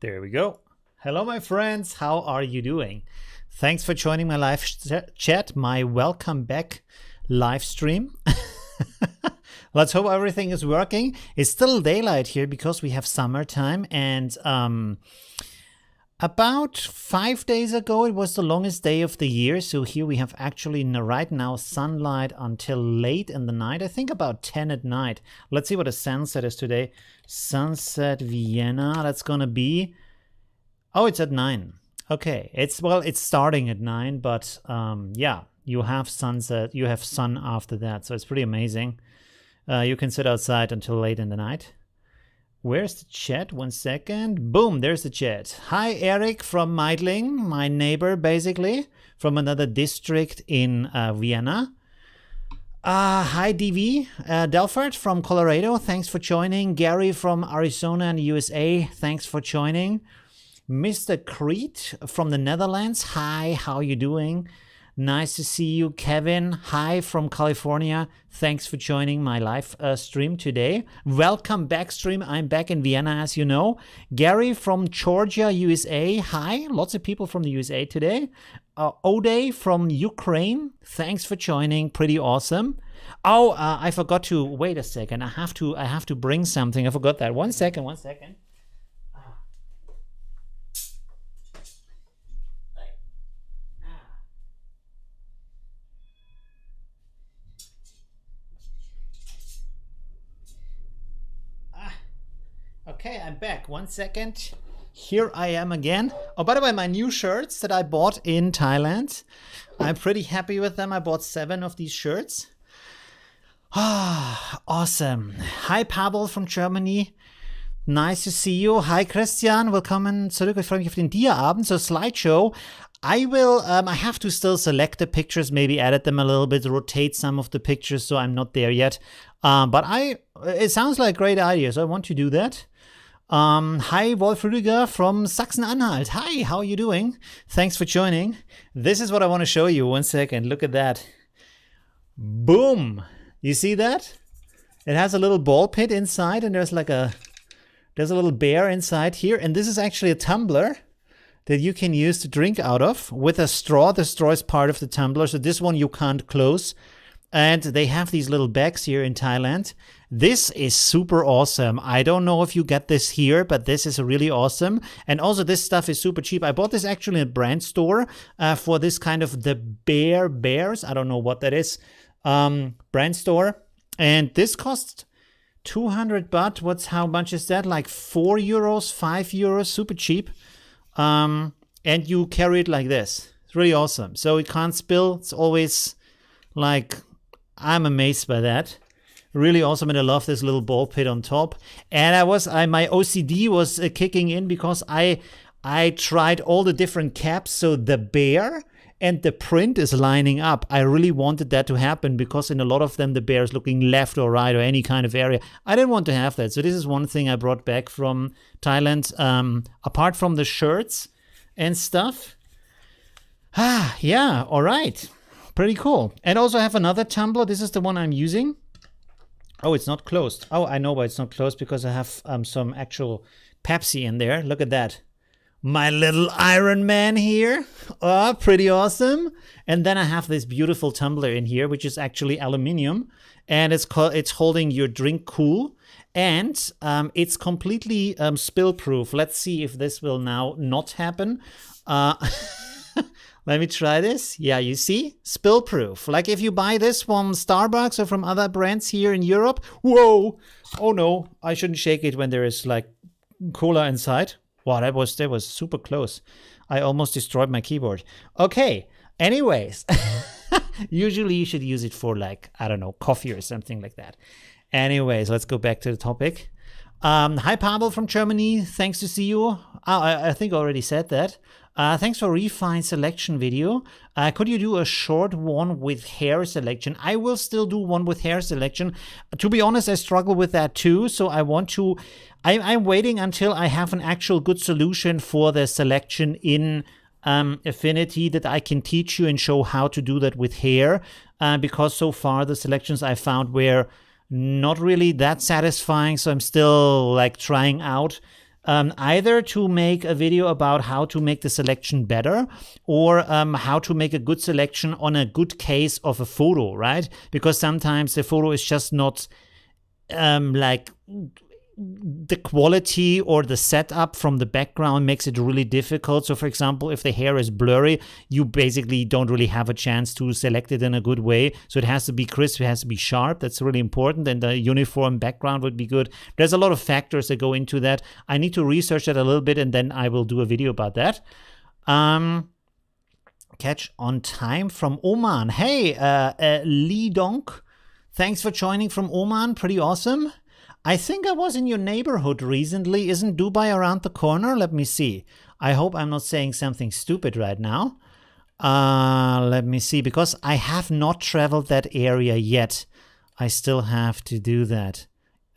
There we go. Hello, my friends. How are you doing? Thanks for joining my live chat, my welcome back live stream. Let's hope everything is working. It's still daylight here because we have summertime, and about 5 days ago it was the longest day of the year. So here we have actually right now sunlight until late in the night. I think about 10 at night. Let's see what the sunset is today. Sunset Vienna, that's gonna be, oh, it's at 9. Okay, it's starting at 9, but yeah, you have sunset, you have sun after that, so it's pretty amazing. You can sit outside until late in the night. Where's the chat? 1 second. Boom, there's the chat. Hi, Eric from Meidling, my neighbor, basically, from another district in Vienna. Hi, DV, Delfert from Colorado. Thanks for joining. Gary from Arizona and USA. Thanks for joining. Mr. Crete from the Netherlands. Hi, how you doing? Nice to see you. Kevin, hi from California. Thanks for joining my live stream today. Welcome back, stream. I'm back in Vienna, as you know. Gary from Georgia, USA. Hi, lots of people from the USA today. Ode from Ukraine. Thanks for joining. Pretty awesome. Oh, I forgot to wait a second. I have to bring something. I forgot that. 1 second. 1 second. Okay, I'm back. 1 second. Here I am again. Oh, by the way, my new shirts that I bought in Thailand. I'm pretty happy with them. I bought 7 of these shirts. Ah, awesome. Hi, Pavel from Germany. Nice to see you. Hi, Christian. Willkommen zurück. Ich freue mich auf den Dia-Abend. So, slideshow. I will, I have to still select the pictures, maybe edit them a little bit, rotate some of the pictures, so I'm not there yet. But it sounds like a great idea, so I want to do that. Hi, Wolf Rüdiger from Sachsen-Anhalt. Hi, how are you doing? Thanks for joining. This is what I want to show you. 1 second. Look at that. Boom. You see that? It has a little ball pit inside, and there's a little bear inside here. And this is actually a tumbler that you can use to drink out of with a straw. The straw is part of the tumbler, so this one you can't close. And they have these little bags here in Thailand. This is super awesome. I don't know if you get this here, but this is really awesome. And also this stuff is super cheap. I bought this actually in a brand store for this kind of the bears. I don't know what that is. Brand store. And this costs 200 baht. How much is that? Like 4 euros, 5 euros, super cheap. And you carry it like this. It's really awesome. So it can't spill. It's always like, I'm amazed by that. Really awesome. And I love this little ball pit on top. And my OCD was kicking in because I tried all the different caps. So the bear and the print is lining up. I really wanted that to happen because in a lot of them, the bear is looking left or right or any kind of area. I didn't want to have that. So this is one thing I brought back from Thailand, apart from the shirts and stuff. Yeah, all right. Pretty cool. And also I have another tumbler. This is the one I'm using. Oh, it's not closed. Oh, I know why it's not closed, because I have some actual Pepsi in there. Look at that. My little Iron Man here. Oh, pretty awesome. And then I have this beautiful tumbler in here, which is actually aluminium. And it's holding your drink cool. And it's completely spill proof. Let's see if this will now not happen. Let me try this. Yeah, you see? Spill proof. Like if you buy this from Starbucks or from other brands here in Europe. Whoa. Oh no, I shouldn't shake it when there is like cola inside. Wow, that was super close. I almost destroyed my keyboard. Okay, anyways. Usually you should use it for like, I don't know, coffee or something like that. Anyways, let's go back to the topic. Hi, Pavel from Germany. Thanks to see you. I think I already said that. Thanks for refined selection video. Could you do a short one with hair selection? I will still do one with hair selection. To be honest, I struggle with that too. So I'm waiting until I have an actual good solution for the selection in Affinity that I can teach you and show how to do that with hair. Because so far the selections I found were not really that satisfying. So I'm still like trying out either to make a video about how to make the selection better or how to make a good selection on a good case of a photo, right? Because sometimes the photo is just not like the quality or the setup from the background makes it really difficult. So for example, if the hair is blurry, you basically don't really have a chance to select it in a good way. So it has to be crisp, it has to be sharp. That's really important. And the uniform background would be good. There's a lot of factors that go into that. I need to research that a little bit and then I will do a video about that. Catch on time from Oman. Hey, Lee Donk. Thanks for joining from Oman. Pretty awesome. I think I was in your neighborhood recently. Isn't Dubai around the corner? Let me see. I hope I'm not saying something stupid right now. Let me see, because I have not traveled that area yet. I still have to do that.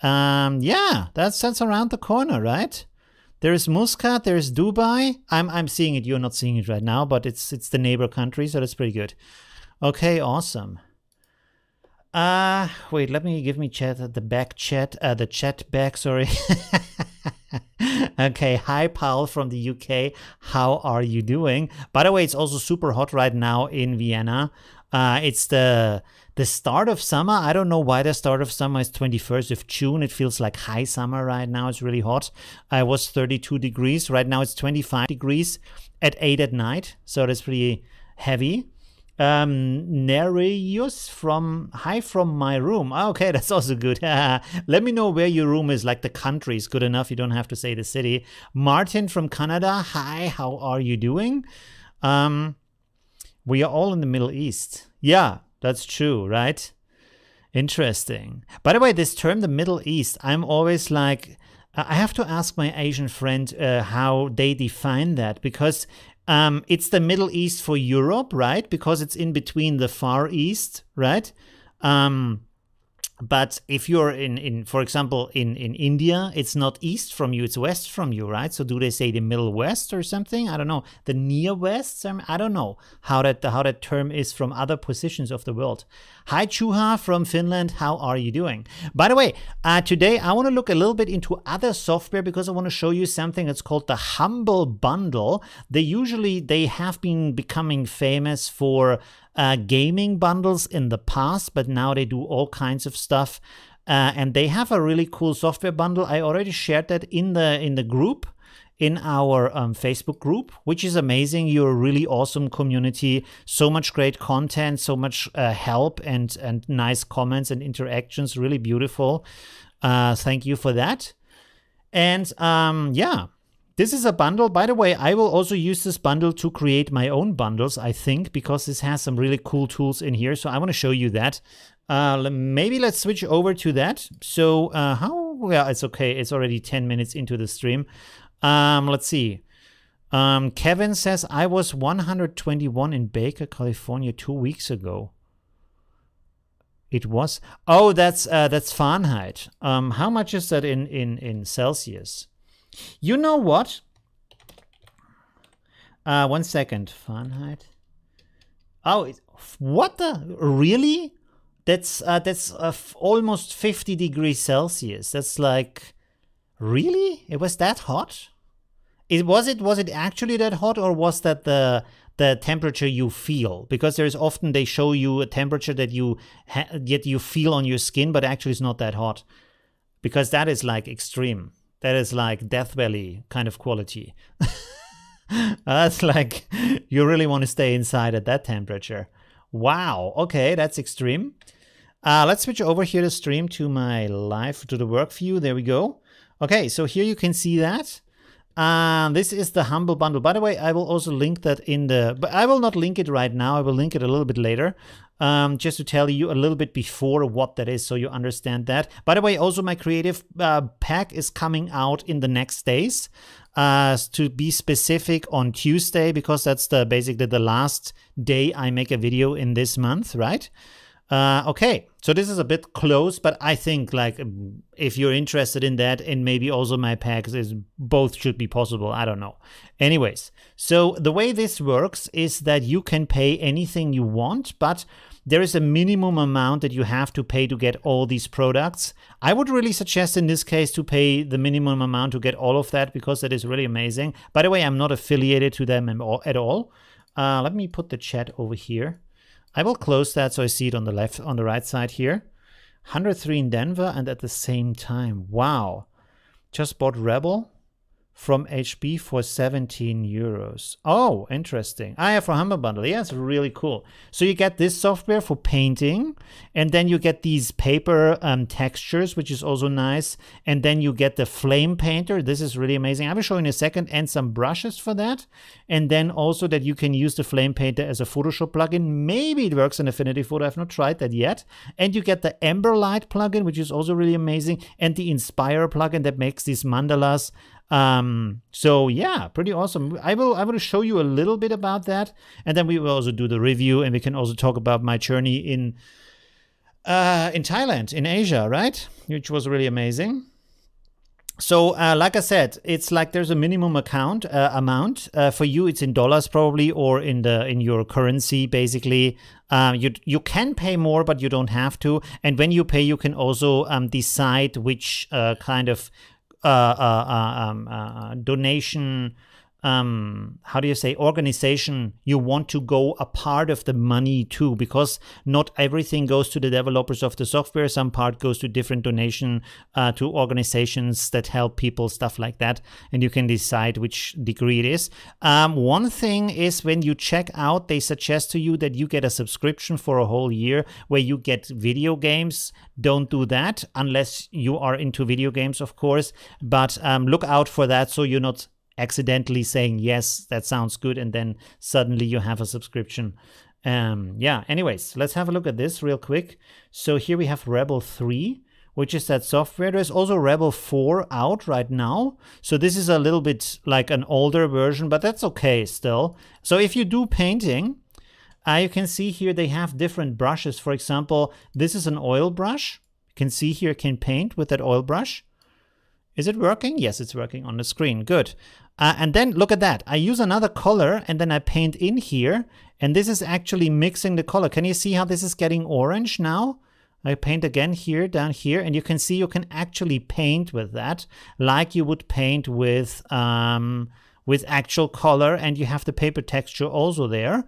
Yeah, that's around the corner, right? There's Muscat, there's Dubai. I'm seeing it. You're not seeing it right now, but it's the neighbor country, so that's pretty good. Okay, awesome. Wait, let me give me the chat back, sorry. Okay, hi Paul from the UK. How are you doing? By the way, it's also super hot right now in Vienna. It's the start of summer. I don't know why the start of summer is 21st of June. It feels like high summer right now. It's really hot. I was 32 degrees. Right now it's 25 degrees at 8 at night. So that's pretty heavy. Nereus from my room. Okay, that's also good. Let me know where your room is, like the country is good enough. You don't have to say the city. Martin from Canada. Hi, how are you doing? We are all in the Middle East. Yeah, that's true, right? Interesting. By the way, this term, the Middle East, I'm always like, I have to ask my Asian friend how they define that, because it's the Middle East for Europe, right? Because it's in between the Far East, right? But if you're for example, in India, it's not east from you, it's west from you, right? So do they say the Middle West or something? I don't know. The Near West? I don't know how that term is from other positions of the world. Hi, Chuha from Finland. How are you doing? By the way, today I want to look a little bit into other software because I want to show you something that's called the Humble Bundle. They have been becoming famous for gaming bundles in the past, but now they do all kinds of stuff. And they have a really cool software bundle. I already shared that in the group in our Facebook group, which is amazing. You're a really awesome community. So much great content, so much help and nice comments and interactions. Really beautiful. Thank you for that. And yeah, this is a bundle. By the way, I will also use this bundle to create my own bundles, I think, because this has some really cool tools in here. So I want to show you that. Maybe let's switch over to that. So well, it's okay. It's already 10 minutes into the stream. Let's see. Kevin says, I was 121 in Baker, California 2 weeks ago. It was, oh, that's Fahrenheit. How much is that in Celsius? You know what? 1 second. Fahrenheit. Oh, what the? Really? That's almost 50 degrees Celsius. That's like, really? It was that hot? Was it actually that hot, or was that the temperature you feel? Because there's often they show you a temperature that you feel on your skin, but actually it's not that hot, because that is like extreme. That is like Death Valley kind of quality. That's like you really want to stay inside at that temperature. Wow. Okay, that's extreme. Let's switch over here to stream to my live, to the work view. There we go. Okay, so here you can see that. This is the Humble Bundle. By the way, I will also link that in the, but I will not link it right now. I will link it a little bit later, just to tell you a little bit before what that is, so you understand that. By the way, also my creative pack is coming out in the next days. To be specific, on Tuesday, because that's basically the last day I make a video in this month, right? Okay, so this is a bit close, but I think like if you're interested in that, and maybe also my packs, is both should be possible. I don't know. Anyways, so the way this works is that you can pay anything you want, but there is a minimum amount that you have to pay to get all these products. I would really suggest in this case to pay the minimum amount to get all of that, because that is really amazing. By the way, I'm not affiliated to them at all. Let me put the chat over here. I will close that so I see it on the right side here. 103 in Denver, and at the same time, wow. Just bought Rebel from HB for 17 euros. Oh, interesting. I have for Humble Bundle. Yeah, it's really cool. So you get this software for painting, and then you get these paper textures, which is also nice. And then you get the flame painter. This is really amazing. I will show you in a second, and some brushes for that. And then also that you can use the flame painter as a Photoshop plugin. Maybe it works in Affinity Photo. I've not tried that yet. And you get the Ember Light plugin, which is also really amazing. And the Inspire plugin that makes these mandalas. So yeah, pretty awesome. I will show you a little bit about that, and then we will also do the review, and we can also talk about my journey in Thailand, in Asia, right? Which was really amazing. So like I said, it's like there's a minimum amount. For you, it's in dollars probably, or in your currency basically. You can pay more, but you don't have to. And when you pay, you can also decide which kind of donation, how do you say, organization you want to go a part of the money to, because not everything goes to the developers of the software. Some part goes to different donation to organizations that help people, stuff like that, and you can decide which degree it is. One thing is, when you check out, they suggest to you that you get a subscription for a whole year where you get video games. Don't do that unless you are into video games, of course, but look out for that, so you're not accidentally saying yes, that sounds good, and then suddenly you have a subscription. Yeah, anyways, let's have a look at this real quick. So here we have Rebel 3, which is that software. There's also Rebel 4 out right now, so this is a little bit like an older version, but that's okay still. So if you do painting, you can see here they have different brushes. For example, this is an oil brush. You can see here, can paint with that oil brush. Is it working? Yes, it's working on the screen. Good. And then look at that. I use another color, and then I paint in here, and this is actually mixing the color. Can you see how this is getting orange now? I paint again here, down here, and you can see you can actually paint with that like you would paint with actual color, and you have the paper texture also there,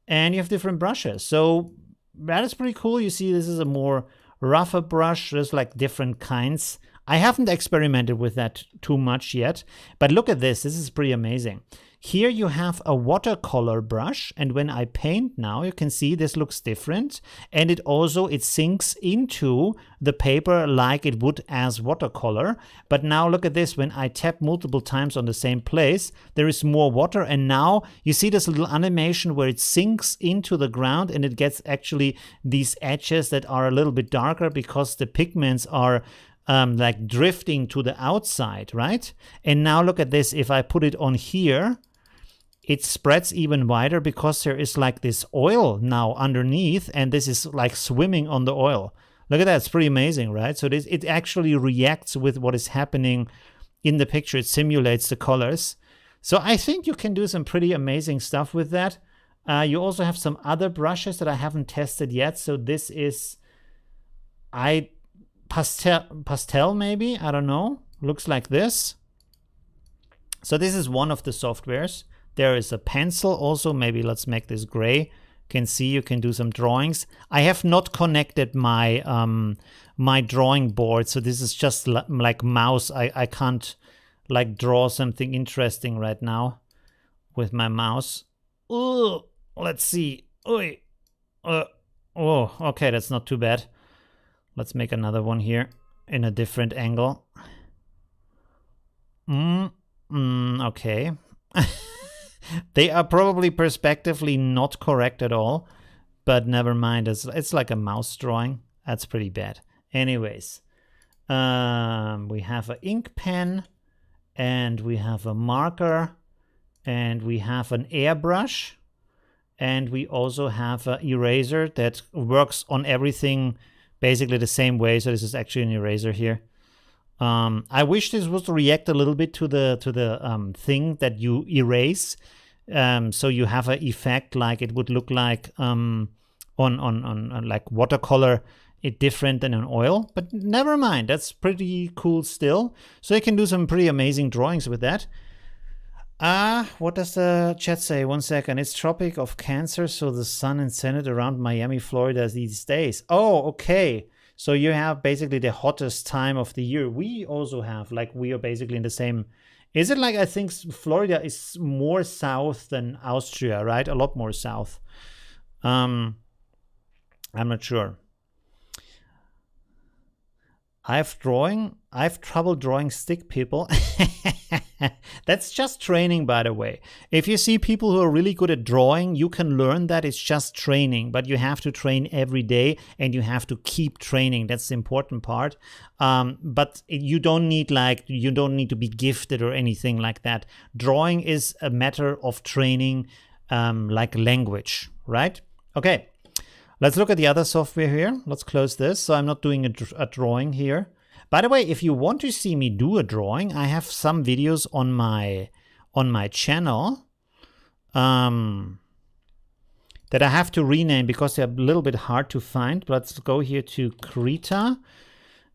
and you have different brushes. So that is pretty cool. You see this is a more rougher brush. There's like different kinds. I haven't experimented with that too much yet, but look at this. This is pretty amazing. Here you have a watercolor brush, and when I paint now, you can see this looks different, and it sinks into the paper like it would as watercolor. But now look at this, when I tap multiple times on the same place, there is more water, and now you see this little animation where it sinks into the ground, and it gets actually these edges that are a little bit darker because the pigments are like drifting to the outside, right? And now look at this, if I put it on here, it spreads even wider because there is like this oil now underneath, and this is like swimming on the oil. Look at that, it's pretty amazing, right? So it actually reacts with what is happening in the picture. It simulates the colors. So I think you can do some pretty amazing stuff with that. You also have some other brushes that I haven't tested yet. So this is pastel maybe, I don't know. Looks like this. So this is one of the softwares. There is a pencil also. Maybe let's make this gray. You can see you can do some drawings. I have not connected my my drawing board, so this is just like mouse. I can't like draw something interesting right now with my mouse. Ooh, let's see. Oh, okay, that's not too bad. Let's make another one here in a different angle. Okay. They are probably perspectively not correct at all, but never mind. It's like a mouse drawing. That's pretty bad. Anyways, we have an ink pen, and we have a marker, and we have an airbrush, and we also have an eraser that works on everything basically the same way. So this is actually an eraser here. I wish this would react a little bit to the thing that you erase, so you have an effect like it would look like on like watercolor, it different than an oil. But never mind, that's pretty cool still. So you can do some pretty amazing drawings with that. What does the chat say? 1 second. It's Tropic of Cancer, so the sun and Senate around Miami, Florida these days. Oh, okay. So you have basically the hottest time of the year. We also have, like, we are basically in the same. Is it like, I think Florida is more south than Austria, right? A lot more south. I'm not sure. I have trouble drawing stick people. That's just training, by the way. If you see people who are really good at drawing, you can learn that. It's just training, but you have to train every day, and you have to keep training. That's the important part. But you don't need to be gifted or anything like that. Drawing is a matter of training, like language, right? Okay. Let's look at the other software here. Let's close this. So I'm not doing a drawing here. By the way, if you want to see me do a drawing, I have some videos on my channel that I have to rename because they're a little bit hard to find. But let's go here to Krita.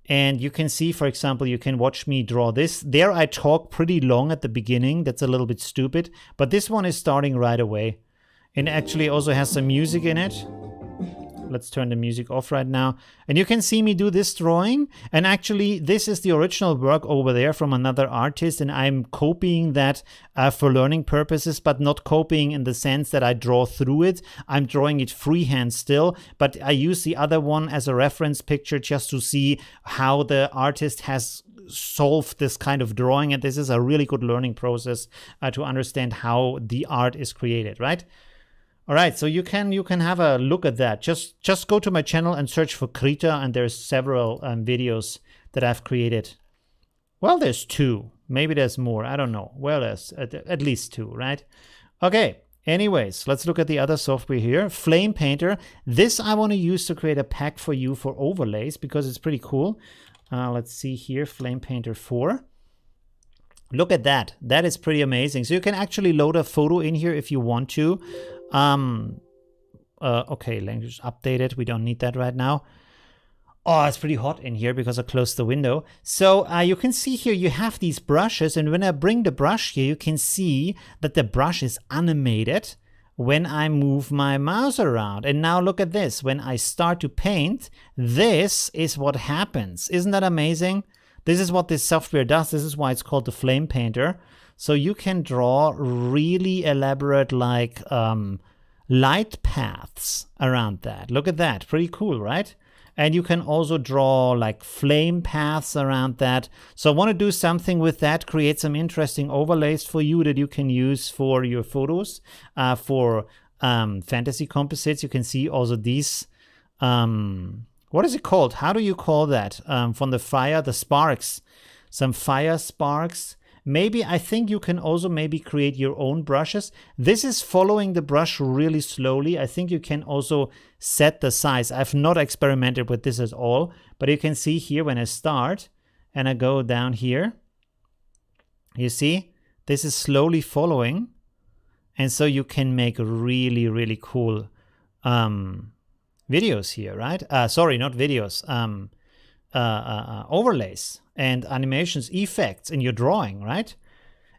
And you can see, for example, you can watch me draw this. There I talk pretty long at the beginning. That's a little bit stupid. But this one is starting right away. And actually also has some music in it. Let's turn the music off right now. And you can see me do this drawing. And actually, this is the original work over there from another artist. And I'm copying that for learning purposes, but not copying in the sense that I draw through it. I'm drawing it freehand still. But I use the other one as a reference picture just to see how the artist has solved this kind of drawing. And this is a really good learning process to understand how the art is created, right? All right, so you can have a look at that. Just go to my channel and search for Krita, and there's several videos that I've created. Well, there's 2. Maybe there's more. I don't know. Well, there's at least 2, right? Okay. Anyways, let's look at the other software here. Flame Painter. This I want to use to create a pack for you for overlays because it's pretty cool. Let's see here. Flame Painter 4. Look at that. That is pretty amazing. So you can actually load a photo in here if you want to. Okay, language updated. We don't need that right now. Oh, it's pretty hot in here because I closed the window. So you can see here you have these brushes, and when I bring the brush here, you can see that the brush is animated when I move my mouse around. And now look at this. When I start to paint, this is what happens. Isn't that amazing? This is what this software does. This is why it's called the Flame Painter. So you can draw really elaborate like light paths around that. Look at that, pretty cool, right? And you can also draw like flame paths around that. So I want to do something with that, create some interesting overlays for you that you can use for your photos, for fantasy composites. You can see also these, what is it called? How do you call that? From the fire, the sparks, some fire sparks. Maybe I think you can also maybe create your own brushes. This is following the brush really slowly. I think you can also set the size. I've not experimented with this at all, but you can see here when I start and I go down here, you see, this is slowly following. And so you can make really, really cool videos here, right? Sorry, not videos, overlays and animations, effects in your drawing, right?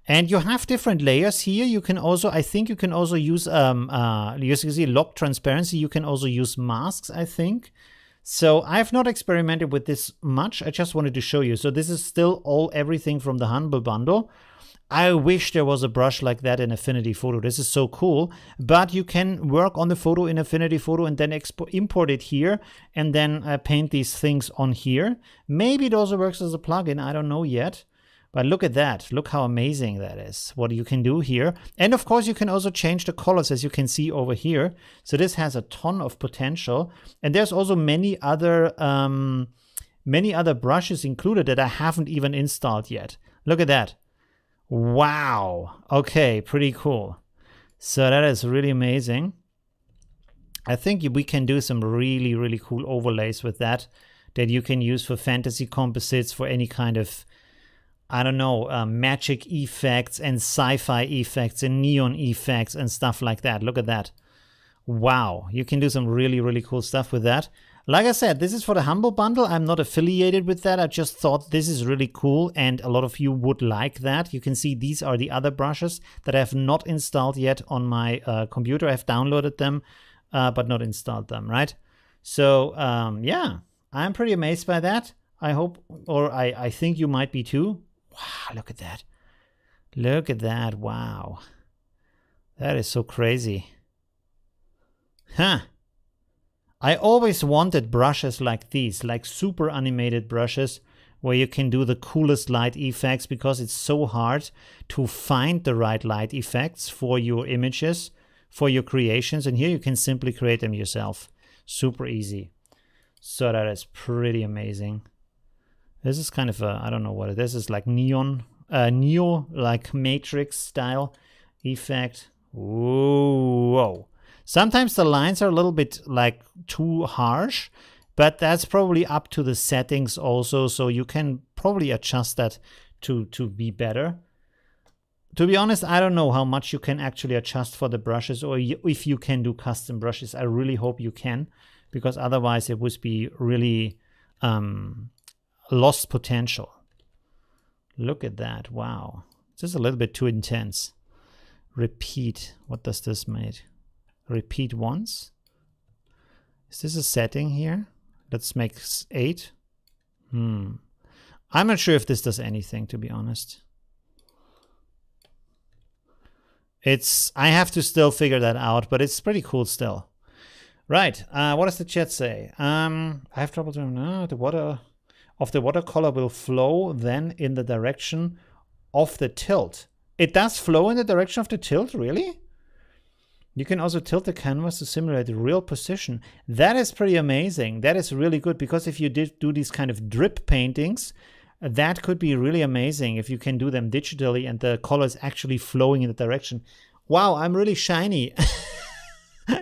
And you have different layers here. You can also, I think you can also use, you can see lock transparency. You can also use masks, I think. So I've not experimented with this much. I just wanted to show you. So this is still everything from the Humble Bundle. I wish there was a brush like that in Affinity Photo. This is so cool. But you can work on the photo in Affinity Photo and then import it here and then paint these things on here. Maybe it also works as a plugin. I don't know yet. But look at that. Look how amazing that is. What you can do here. And of course, you can also change the colors, as you can see over here. So this has a ton of potential. And there's also many other brushes included that I haven't even installed yet. Look at that. Wow. Okay, pretty cool. So that is really amazing. I think we can do some really, really cool overlays with that you can use for fantasy composites, for any kind of, I don't know, magic effects and sci-fi effects and neon effects and stuff like that. Look at that. Wow. You can do some really, really cool stuff with that. Like I said, this is for the Humble Bundle. I'm not affiliated with that. I just thought this is really cool and a lot of you would like that. You can see these are the other brushes that I have not installed yet on my computer. I've downloaded them, but not installed them, right? So, yeah, I'm pretty amazed by that. I hope, or I think you might be too. Wow, look at that. Look at that. Wow. That is so crazy. Huh. I always wanted brushes like these, like super animated brushes where you can do the coolest light effects, because it's so hard to find the right light effects for your images, for your creations. And here you can simply create them yourself. Super easy. So that is pretty amazing. This is kind of a, I don't know what it is. It's like neon, neo, like matrix style effect. Whoa. Sometimes the lines are a little bit like too harsh, but that's probably up to the settings also. So you can probably adjust that to be better. To be honest, I don't know how much you can actually adjust for the brushes, or if you can do custom brushes. I really hope you can, because otherwise it would be really lost potential. Look at that. Wow. It's just a little bit too intense. Repeat. What does this mean? Repeat once. Is this a setting here? Let's make 8. I'm not sure if this does anything, to be honest. I have to still figure that out, but it's pretty cool still. Right. What does the chat say? I have trouble to the water of the watercolor will flow then in the direction of the tilt. It does flow in the direction of the tilt, really? You can also tilt the canvas to simulate the real position. That is pretty amazing. That is really good, because if you did do these kind of drip paintings, that could be really amazing if you can do them digitally and the color is actually flowing in the direction. Wow, I'm really shiny.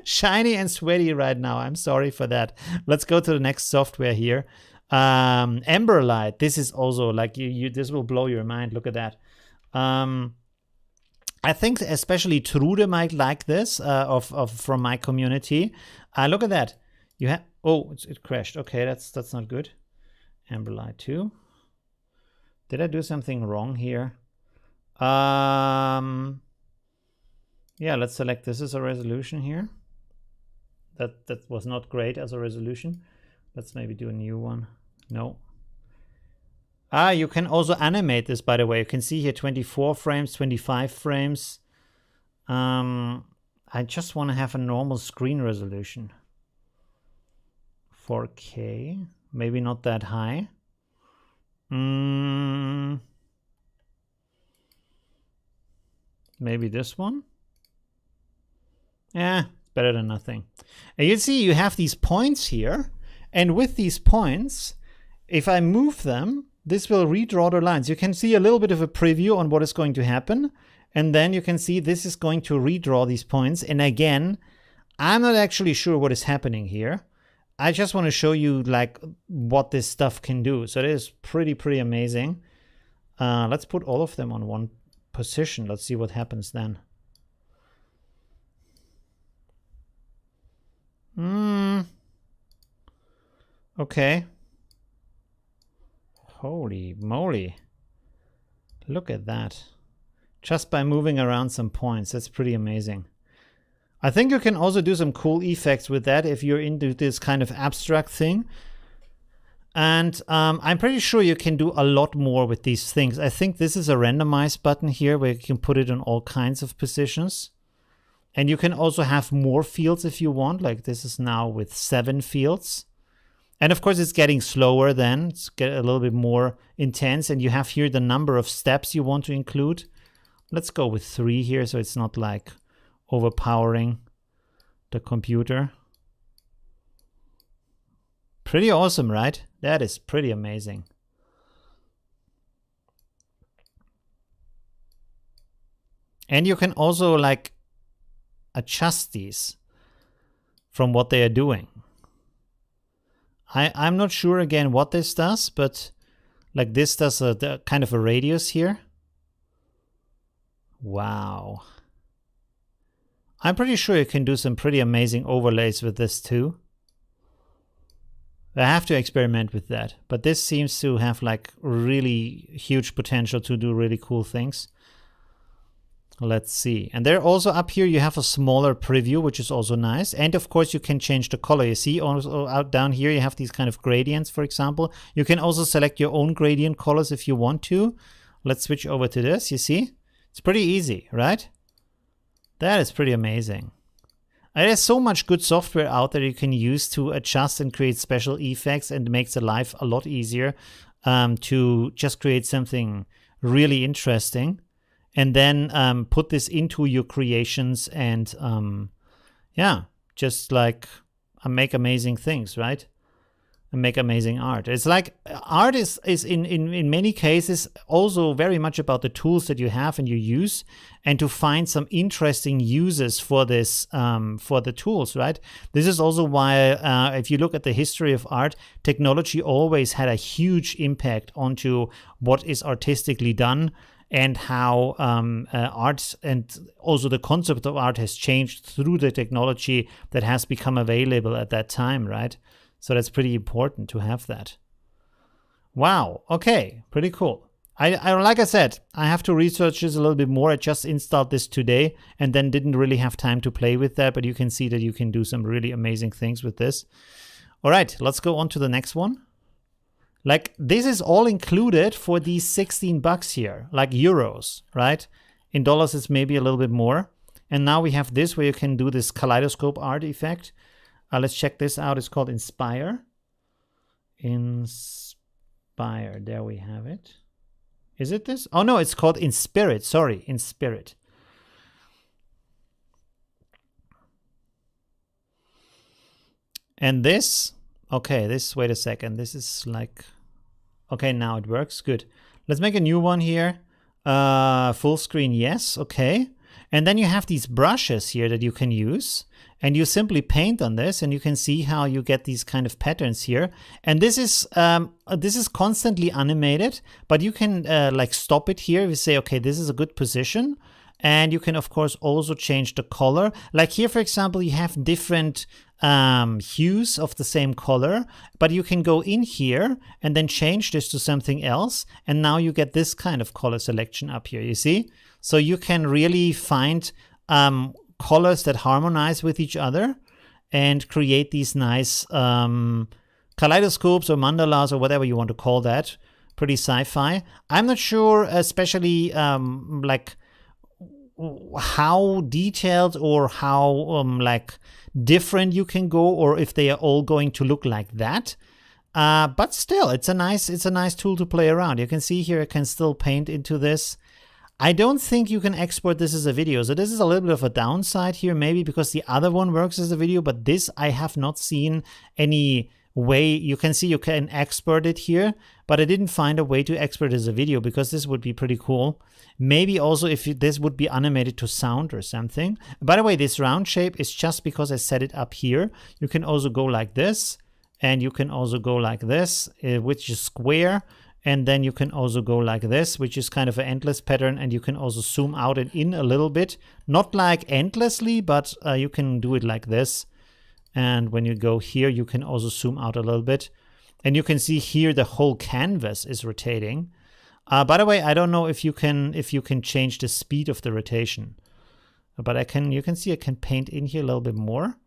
Shiny and sweaty right now. I'm sorry for that. Let's go to the next software here. Amber Light. This is also like this will blow your mind. Look at that. I think especially Trude might like this from my community. Look at that. You have it crashed. Okay, that's not good. Amber Light 2. Did I do something wrong here? Yeah, let's select this as a resolution here. That was not great as a resolution. Let's maybe do a new one. No. Ah, you can also animate this, by the way. You can see here 24 frames, 25 frames. I just want to have a normal screen resolution. 4K, maybe not that high. Maybe this one. Yeah, it's better than nothing. And you see you have these points here, and with these points, if I move them, this will redraw the lines. You can see a little bit of a preview on what is going to happen, and then you can see this is going to redraw these points. And again, I'm not actually sure what is happening here. I just want to show you like what this stuff can do. So it is pretty amazing. Let's put all of them on one position. Let's see what happens then. Okay. Holy moly. Look at that. Just by moving around some points. That's pretty amazing. I think you can also do some cool effects with that if you're into this kind of abstract thing. And I'm pretty sure you can do a lot more with these things. I think this is a randomize button here where you can put it in all kinds of positions. And you can also have more fields if you want. Like this is now with 7 fields. And of course it's getting slower then. It's get a little bit more intense. And you have here the number of steps you want to include. Let's go with 3 here so it's not like overpowering the computer. Pretty awesome, right? That is pretty amazing. And you can also like adjust these from what they are doing. I'm not sure again what this does, but like this does a kind of a radius here. Wow. I'm pretty sure you can do some pretty amazing overlays with this too. I have to experiment with that, but this seems to have like really huge potential to do really cool things. Let's see. And there also up here you have a smaller preview, which is also nice. And of course you can change the color. You see also out down here you have these kind of gradients, for example. You can also select your own gradient colors if you want to. Let's switch over to this. You see? It's pretty easy, right? That is pretty amazing. There's so much good software out there you can use to adjust and create special effects, and makes the life a lot easier to just create something really interesting. And then put this into your creations and yeah, just like make amazing things, right? And make amazing art. It's like art is in many cases also very much about the tools that you have and you use, and to find some interesting uses for this for the tools, right? This is also why if you look at the history of art, technology always had a huge impact onto what is artistically done, and how art and also the concept of art has changed through the technology that has become available at that time, right? So that's pretty important to have that. Wow, okay, pretty cool. I like I said, I have to research this a little bit more. I just installed this today and then didn't really have time to play with that, but you can see that you can do some really amazing things with this. All right, let's go on to the next one. Like this is all included for these 16 bucks here, like euros, right? In dollars, it's maybe a little bit more. And now we have this where you can do this kaleidoscope art effect. Let's check this out. It's called Inspire. Inspire, there we have it. Is it this? Oh no, it's called Inspirit, sorry, Inspirit. And this, okay, this, wait a second, this is like, okay, now it works, good. Let's make a new one here. Full screen, yes, okay. And then you have these brushes here that you can use, and you simply paint on this, and you can see how you get these kind of patterns here. And this is constantly animated, but you can like stop it here. We say, okay, this is a good position. And you can, of course, also change the color. Like here, for example, you have different hues of the same color, but you can go in here and then change this to something else. And now you get this kind of color selection up here, you see? So you can really find colors that harmonize with each other and create these nice kaleidoscopes or mandalas or whatever you want to call that pretty sci-fi. I'm not sure, especially like how detailed or how like different you can go, or if they are all going to look like that. But still, it's a nice tool to play around. You can see here I can still paint into this. I don't think you can export this as a video, so this is a little bit of a downside here, maybe because the other one works as a video, but this I have not seen any way. You can see you can export it here, but I didn't find a way to export it as a video, because this would be pretty cool. Maybe also if this would be animated to sound or something. By the way, this round shape is just because I set it up here. You can also go like this, and you can also go like this, which is square. And then you can also go like this, which is kind of an endless pattern. And you can also zoom out and in a little bit. Not like endlessly, but you can do it like this. And when you go here, you can also zoom out a little bit. And you can see here the whole canvas is rotating. By the way, I don't know if you can change the speed of the rotation. But you can see I can paint in here a little bit more.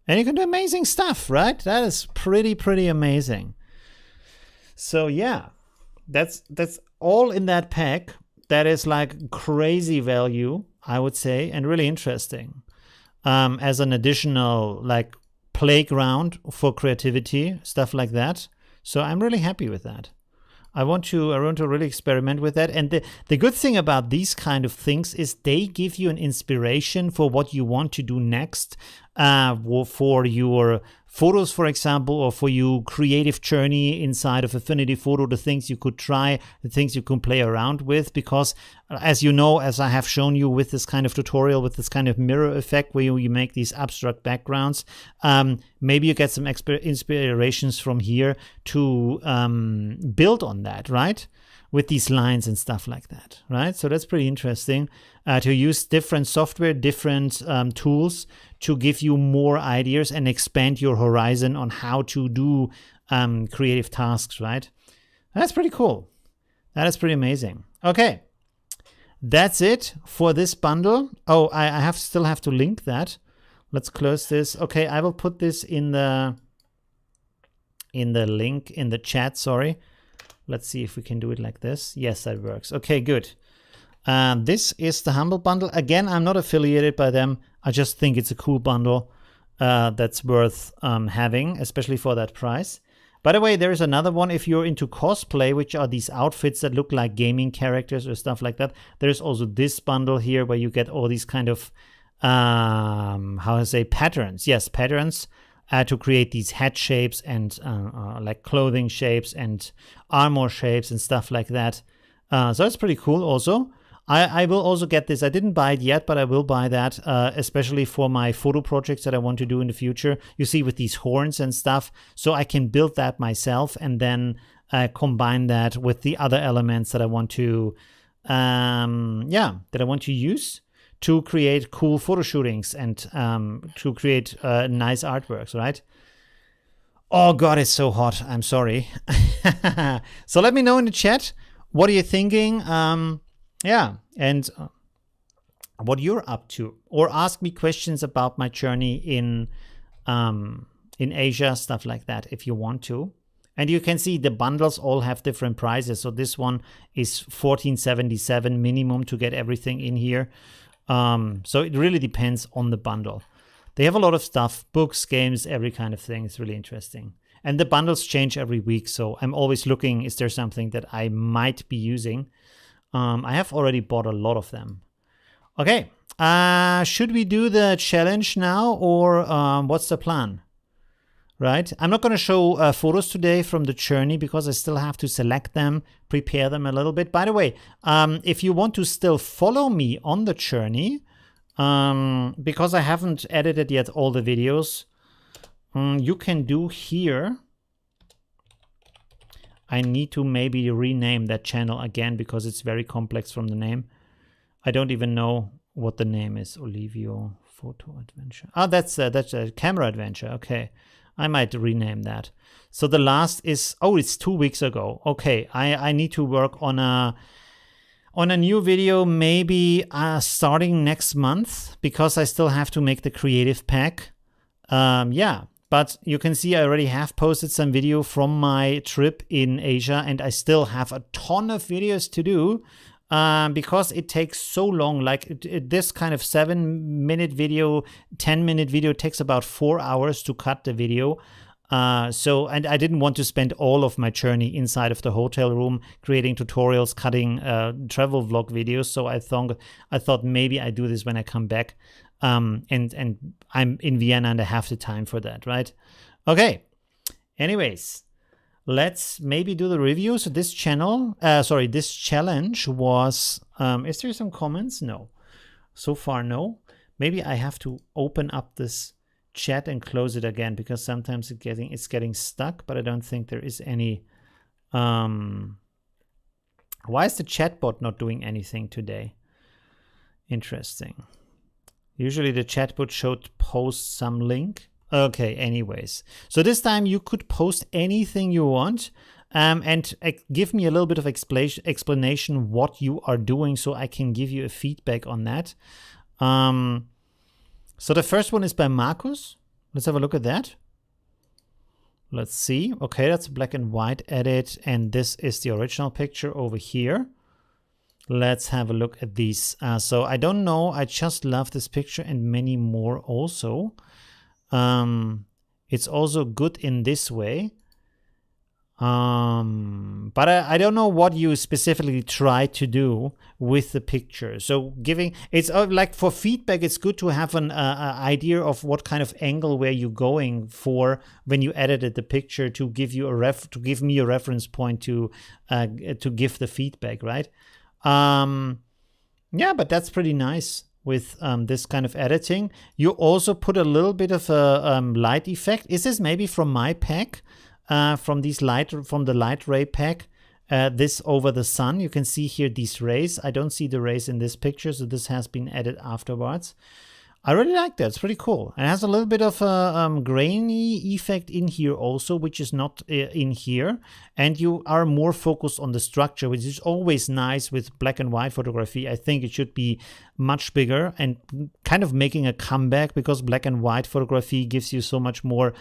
And you can do amazing stuff, right? That is pretty amazing. So yeah. That's all in that pack. That is like crazy value, I would say, and really interesting as an additional like playground for creativity, stuff like that. So I'm really happy with that. I want to really experiment with that. And the good thing about these kind of things is they give you an inspiration for what you want to do next, for your photos, for example, or for your creative journey inside of Affinity Photo, the things you could try, the things you can play around with. Because as you know, as I have shown you with this kind of tutorial, with this kind of mirror effect where you make these abstract backgrounds, maybe you get some inspirations from here to build on that, right? With these lines and stuff like that, right? So that's pretty interesting to use different software, different tools to give you more ideas and expand your horizon on how to do creative tasks, right? That's pretty cool. That is pretty amazing. Okay, that's it for this bundle. Oh, I still have to link that. Let's close this. Okay, I will put this in the link in the chat. Sorry. Let's see if we can do it like this. Yes, that works. Okay, good. This is the Humble Bundle. Again, I'm not affiliated by them. I just think it's a cool bundle that's worth having, especially for that price. By the way, there is another one if you're into cosplay, which are these outfits that look like gaming characters or stuff like that. There's also this bundle here where you get all these kind of, how to say, patterns. Yes, patterns. To create these head shapes and like clothing shapes and armor shapes and stuff like that. So that's pretty cool also. I will also get this. I didn't buy it yet, but I will buy that, especially for my photo projects that I want to do in the future. You see, with these horns and stuff, so I can build that myself and then combine that with the other elements that I want to, use to create cool photo shootings and to create nice artworks, right? Oh God, it's so hot. I'm sorry. So let me know in the chat. What are you thinking? And what you're up to, or ask me questions about my journey in Asia, stuff like that, if you want to. And you can see the bundles all have different prices. So this one is $14.77 minimum to get everything in here. So it really depends on the bundle. They have a lot of stuff, books, games, every kind of thing. It's really interesting. And the bundles change every week. So I'm always looking, is there something that I might be using? I have already bought a lot of them. Okay. Should we do the challenge now, or what's the plan? Right? I'm not going to show photos today from the journey because I still have to select them, prepare them a little bit. By the way, if you want to still follow me on the journey, because I haven't edited yet all the videos, you can do here. I need to maybe rename that channel again because it's very complex from the name. I don't even know what the name is. Olivio Photo Adventure. Oh, that's a camera adventure. Okay. I might rename that. So the last is, oh, it's 2 weeks ago. Okay, I need to work on a new video, maybe starting next month, because I still have to make the creative pack. Yeah, But you can see I already have posted some video from my trip in Asia, and I still have a ton of videos to do because it takes so long. Like this kind of 7-minute video, 10-minute video takes about 4 hours to cut the video. And I didn't want to spend all of my journey inside of the hotel room creating tutorials, cutting travel vlog videos. So I thought maybe I do this when I come back. And I'm in Vienna and I have the time for that, right? Okay. Anyways, let's maybe do the review. So this this challenge was, is there some comments? No. So far, no. Maybe I have to open up this chat and close it again because sometimes it's getting stuck, but I don't think there is any. Why is the chatbot not doing anything today? Interesting. Usually the chatbot should post some link. Okay, anyways. So this time you could post anything you want and give me a little bit of explanation what you are doing so I can give you a feedback on that. So the first one is by Marcus. Let's have a look at that. Let's see. Okay, that's a black and white edit, and this is the original picture over here. Let's have a look at these. So I don't know. I just love this picture and many more also. It's also good in this way. But I don't know what you specifically try to do with the picture. So it's like for feedback, it's good to have an idea of what kind of angle were you going for when you edited the picture to give you give me a reference point to give the feedback, right? Yeah, but that's pretty nice with this kind of editing. You also put a little bit of a light effect. Is this maybe from my pack? From the light ray pack, this over the sun. You can see here these rays. I don't see the rays in this picture, so this has been added afterwards. I really like that. It's pretty cool. It has a little bit of a grainy effect in here also, which is not in here. And you are more focused on the structure, which is always nice with black and white photography. I think it should be much bigger and kind of making a comeback because black and white photography gives you so much more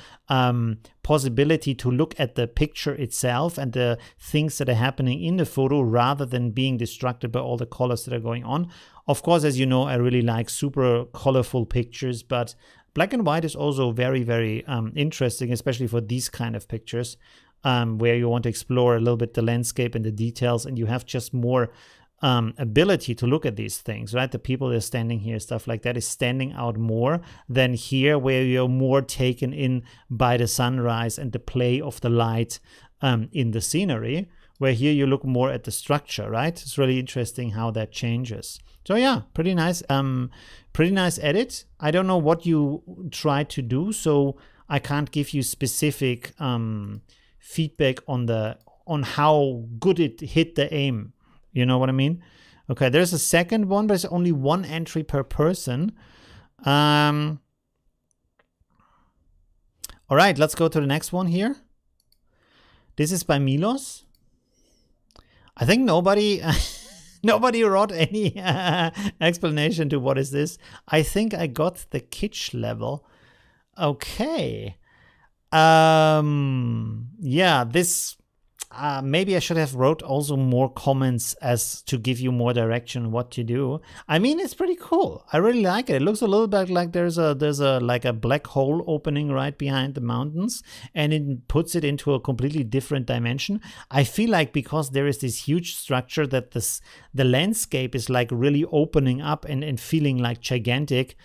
possibility to look at the picture itself and the things that are happening in the photo rather than being distracted by all the colors that are going on. Of course, as you know, I really like super colorful pictures, but black and white is also very, very interesting, especially for these kind of pictures where you want to explore a little bit the landscape and the details, and you have just more ability to look at these things, right? The people that are standing here, stuff like that is standing out more than here where you're more taken in by the sunrise and the play of the light in the scenery, where here you look more at the structure, right? It's really interesting how that changes. So yeah, pretty nice edit. I don't know what you try to do, so I can't give you specific feedback on how good it hit the aim. You know what I mean? Okay, there's a second one, but it's only one entry per person. All right, let's go to the next one here. This is by Milos. I think nobody wrote any explanation to what is this. I think I got the kitsch level. Okay. Yeah, this maybe I should have wrote also more comments as to give you more direction what to do. I mean, it's pretty cool. I really like it. It looks a little bit like there's a like a black hole opening right behind the mountains, and it puts it into a completely different dimension. I feel like because there is this huge structure that the landscape is like really opening up and feeling like gigantic.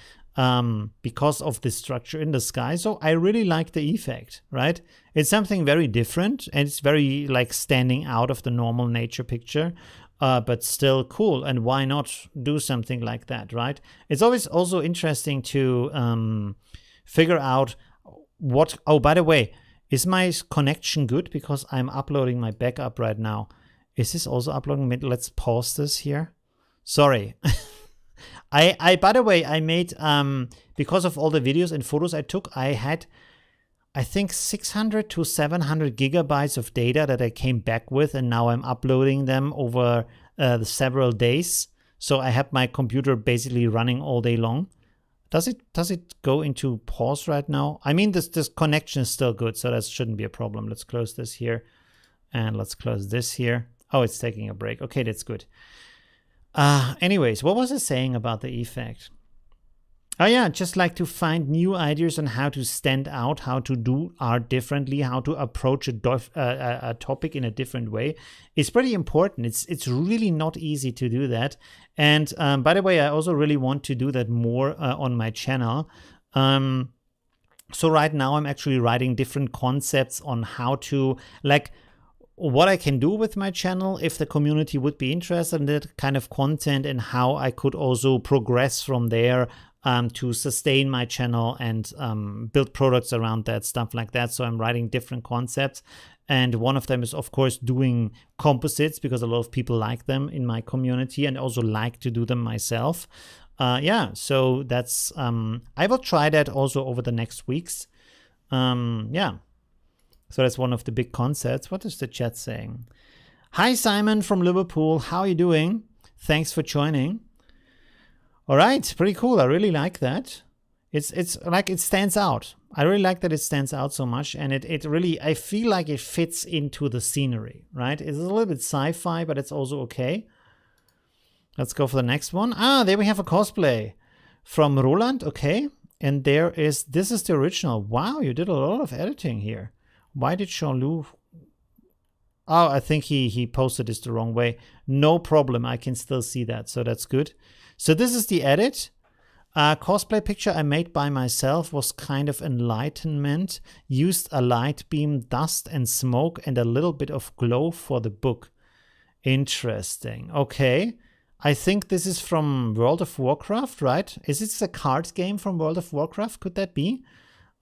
Because of this structure in the sky. So I really like the effect, right? It's something very different and it's very like standing out of the normal nature picture, but still cool. And why not do something like that, right? It's always also interesting to figure out what, oh, by the way, is my connection good? Because I'm uploading my backup right now. Is this also uploading? Let's pause this here. Sorry. I by the way, I made because of all the videos and photos I took, I had I think 600 to 700 gigabytes of data that I came back with, and now I'm uploading them over the several days. So I have my computer basically running all day long. Does it go into pause right now? I mean, this connection is still good, so that shouldn't be a problem. Let's close this here, and let's close this here. Oh, it's taking a break. Okay, that's good. Anyways, what was I saying about the effect? Oh yeah, just like to find new ideas on how to stand out, how to do art differently, how to approach a topic in a different way. It's pretty important. It's really not easy to do that. And by the way, I also really want to do that more on my channel. So right now I'm actually writing different concepts on how to, like, what I can do with my channel if the community would be interested in that kind of content, and how I could also progress from there to sustain my channel and build products around that, stuff like that. So I'm writing different concepts. And one of them is, of course, doing composites, because a lot of people like them in my community and also like to do them myself. Yeah, so that's, I will try that also over the next weeks. Yeah. So that's one of the big concepts. What is the chat saying? Hi, Simon from Liverpool. How are you doing? Thanks for joining. All right, pretty cool. I really like that. It's like it stands out. I really like that it stands out so much, and it really, I feel like it fits into the scenery, right? It's a little bit sci-fi, but it's also okay. Let's go for the next one. Ah, there we have a cosplay from Roland. Okay, and there is, this is the original. Wow, you did a lot of editing here. Why did Jean-Loup? Oh, I think he posted this the wrong way. No problem. I can still see that, so that's good. So this is the edit. Cosplay picture I made by myself, was kind of enlightenment. Used a light beam, dust and smoke, and a little bit of glow for the book. Interesting. Okay. I think this is from World of Warcraft, right? Is this a card game from World of Warcraft? Could that be?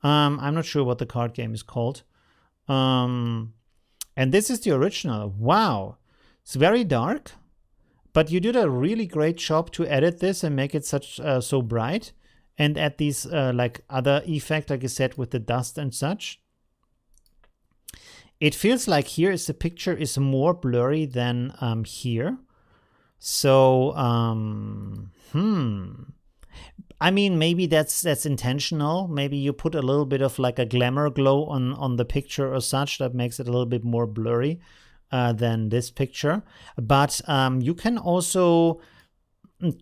I'm not sure what the card game is called. And this is the original. Wow. It's very dark. But you did a really great job to edit this and make it such so bright, and add these like other effect, like I said, with the dust and such. It feels like here is the picture is more blurry than here. So I mean, maybe that's intentional. Maybe you put a little bit of like a glamour glow on the picture or such that makes it a little bit more blurry than this picture. But you can also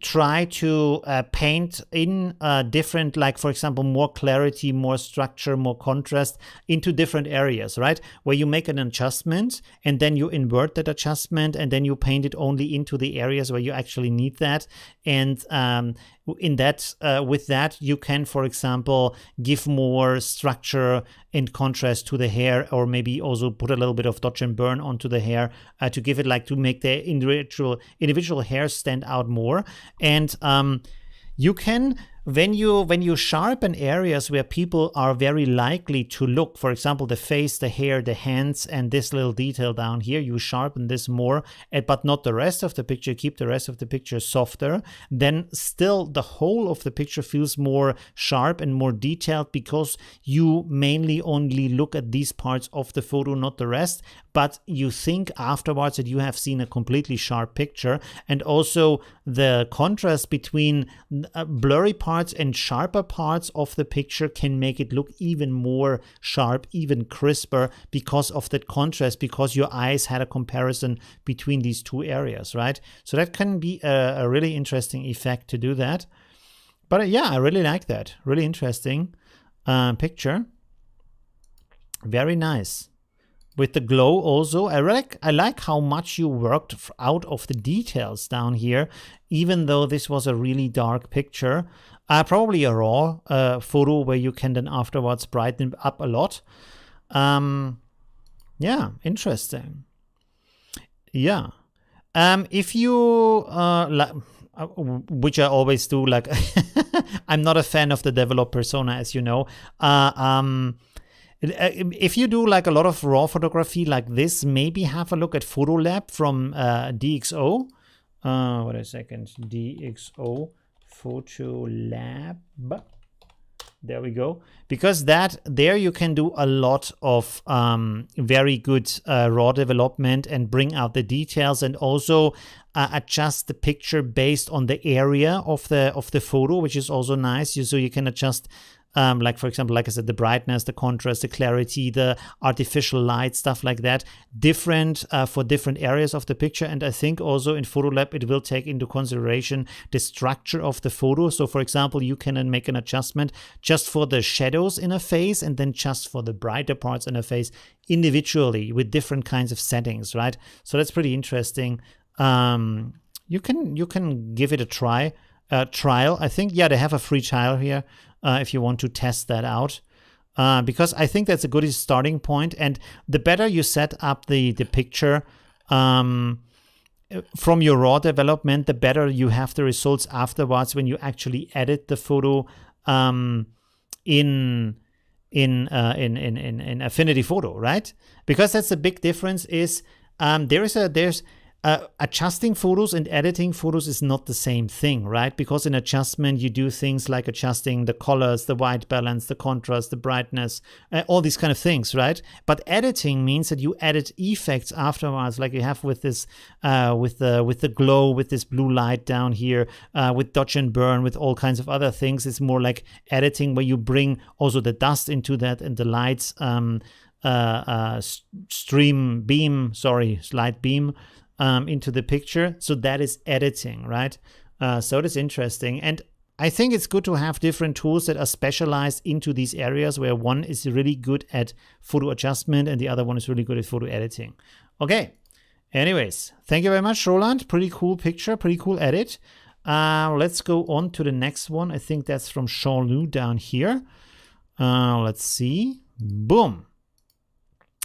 try to paint in different, like for example, more clarity, more structure, more contrast into different areas, right? Where you make an adjustment and then you invert that adjustment and then you paint it only into the areas where you actually need that. And in that, with that, you can, for example, give more structure and contrast to the hair, or maybe also put a little bit of dodge and burn onto the hair to give it, like, to make the individual hairs stand out more. And you can, when you sharpen areas where people are very likely to look, for example, the face, the hair, the hands, and this little detail down here, you sharpen this more, but not the rest of the picture, keep the rest of the picture softer, then still the whole of the picture feels more sharp and more detailed, because you mainly only look at these parts of the photo, not the rest, but you think afterwards that you have seen a completely sharp picture. And also the contrast between blurry parts and sharper parts of the picture can make it look even more sharp, even crisper, because of that contrast, because your eyes had a comparison between these two areas, right? So that can be a really interesting effect to do that. But yeah, I really like that. Really interesting picture. Very nice. With the glow also, I like how much you worked out of the details down here, even though this was a really dark picture. Probably a raw photo where you can then afterwards brighten up a lot. Yeah, interesting. Yeah. If you, which I always do, like, I'm not a fan of the develop persona, as you know. If you do like a lot of raw photography like this, maybe have a look at Photolab from DxO. Wait a second, DxO Photolab. There we go. Because there you can do a lot of very good raw development and bring out the details, and also adjust the picture based on the area of the photo, which is also nice. So you can adjust, like for example, like I said, the brightness, the contrast, the clarity, the artificial light, stuff like that, different for different areas of the picture. And I think also in PhotoLab it will take into consideration the structure of the photo. So for example, you can make an adjustment just for the shadows in a face, and then just for the brighter parts in a face individually with different kinds of settings, right? So that's pretty interesting. You can give it a trial. I think, yeah, they have a free trial here. If you want to test that out, because I think that's a good starting point. And the better you set up the picture from your raw development, the better you have the results afterwards when you actually edit the photo in Affinity Photo, right? Because that's the big difference. Is there's adjusting photos and editing photos is not the same thing, right? Because in adjustment, you do things like adjusting the colors, the white balance, the contrast, the brightness, all these kind of things, right? But editing means that you edit effects afterwards, like you have with this, with the glow, with this blue light down here, with dodge and burn, with all kinds of other things. It's more like editing where you bring also the dust into that and the lights, light beam into the picture. So that is editing, right? So that's interesting. And I think it's good to have different tools that are specialized into these areas, where one is really good at photo adjustment and the other one is really good at photo editing. Okay. Anyways, thank you very much, Roland. Pretty cool picture, pretty cool edit. Let's go on to the next one. I think that's from Jean-Loup down here. Let's see. Boom.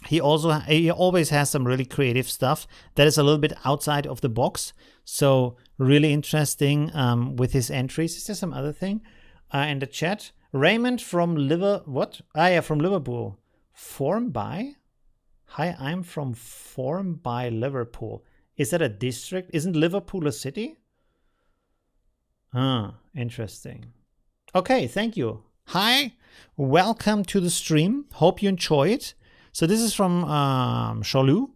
He always has some really creative stuff that is a little bit outside of the box. So really interesting with his entries. Is there some other thing in the chat? Raymond from from Liverpool. Formby? Hi, I'm from Formby, Liverpool. Is that a district? Isn't Liverpool a city? Interesting. Okay, thank you. Hi, welcome to the stream. Hope you enjoy it. So this is from Jean-Loup.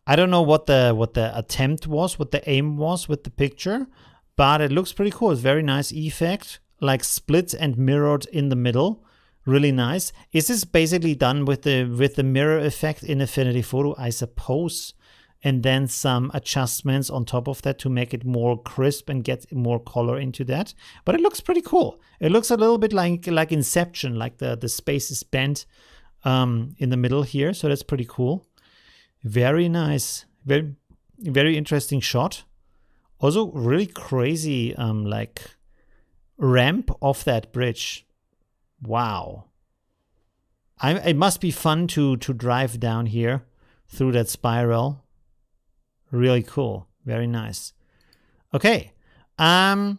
I don't know what the attempt was, what the aim was with the picture, but it looks pretty cool. It's very nice effect, like split and mirrored in the middle. Really nice. Is this basically done with the mirror effect in Affinity Photo, I suppose? And then some adjustments on top of that to make it more crisp and get more color into that. But it looks pretty cool. It looks a little bit like Inception, like the space is bent in the middle here. So that's pretty cool. Very nice. Very, very interesting shot. Also really crazy like ramp off that bridge. Wow. It must be fun to drive down here through that spiral. Really cool. Very nice. Okay. I'm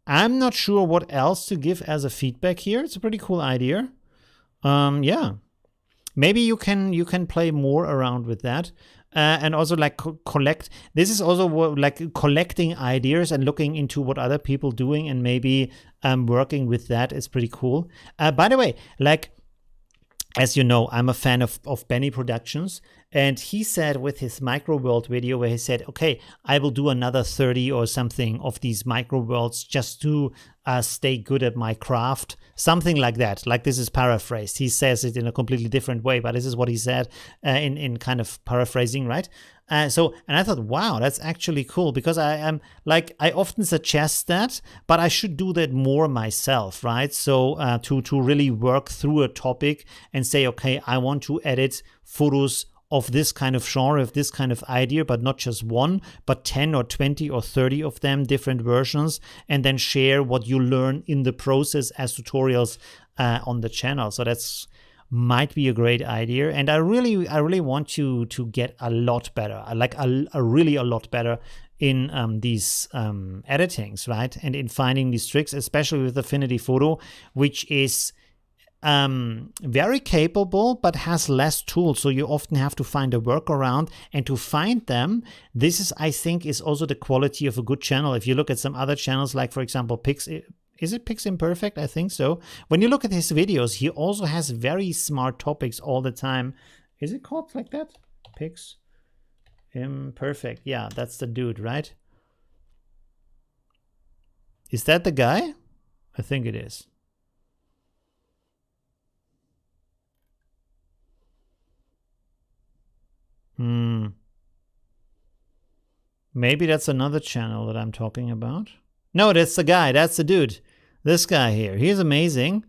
not sure what else to give as a feedback here. It's a pretty cool idea. Yeah. Maybe you can play more around with that. And also like collect. This is also like collecting ideas and looking into what other people doing and maybe working with that is pretty cool. By the way, like, as you know, I'm a fan of Benny Productions, and he said with his Micro World video where he said, okay, I will do another 30 or something of these Micro Worlds just to stay good at my craft, something like that. Like, this is paraphrased. He says it in a completely different way, but this is what he said in kind of paraphrasing, right? And I thought, wow, that's actually cool, because I often suggest that, but I should do that more myself, right? So to really work through a topic and say, okay, I want to edit photos of this kind of genre, of this kind of idea, but not just one, but 10 or 20 or 30 of them, different versions, and then share what you learn in the process as tutorials on the channel. So that's might be a great idea, and I really want to get a lot better, like a really a lot better in these editings, right? And in finding these tricks, especially with Affinity Photo, which is very capable, but has less tools. So you often have to find a workaround, and to find them, this is, I think, is also the quality of a good channel. If you look at some other channels, like for example, is it Pix Imperfect? I think so. When you look at his videos, he also has very smart topics all the time. Is it called like that? Pix Imperfect. Yeah, that's the dude, right? Is that the guy? I think it is. Maybe that's another channel that I'm talking about. No, that's the guy. That's the dude. This guy here. He's amazing.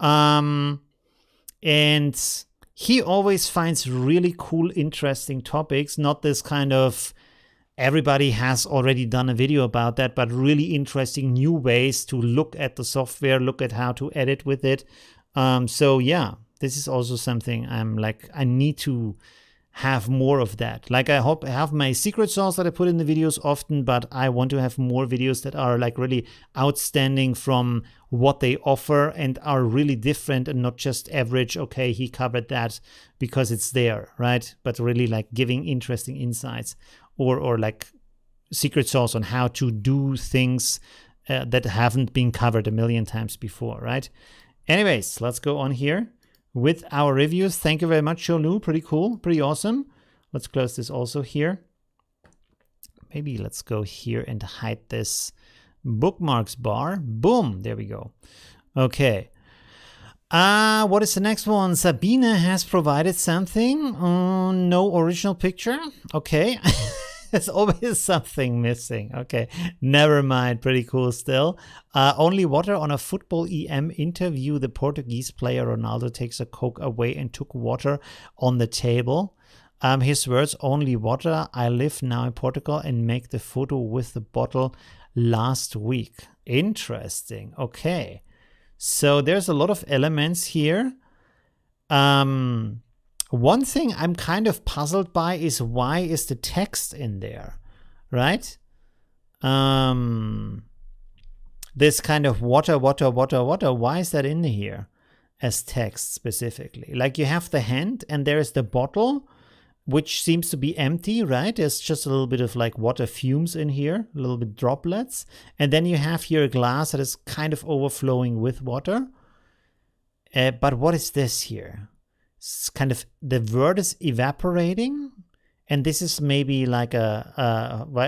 And he always finds really cool, interesting topics. Not this kind of everybody has already done a video about that, but really interesting new ways to look at the software, look at how to edit with it. So yeah, this is also something I'm like, I need to have more of that. Like I hope I have my secret sauce that I put in the videos often, but I want to have more videos that are like really outstanding from what they offer and are really different and not just average, okay, he covered that because it's there, right? But really like giving interesting insights or like secret sauce on how to do things that haven't been covered a million times before, right? Anyways, let's go on here with our reviews. Thank you very much, Sholu. Pretty cool, pretty awesome. Let's close this also here. Maybe let's go here and hide this bookmarks bar. Boom, there we go. Okay. What is the next one? Sabine has provided something. No original picture. Okay. There's always something missing. Okay, never mind. Pretty cool still. Only water on a football EM interview. The Portuguese player Ronaldo takes a Coke away and took water on the table. His words, only water. I live now in Portugal and make the photo with the bottle last week. Interesting. Okay. So there's a lot of elements here. One thing I'm kind of puzzled by is why is the text in there, right? This kind of water, why is that in here as text specifically? Like you have the hand and there is the bottle, which seems to be empty, right? There's just a little bit of like water fumes in here, a little bit droplets. And then you have here a glass that is kind of overflowing with water. But what is this here? It's kind of, the word is evaporating. And this is maybe like a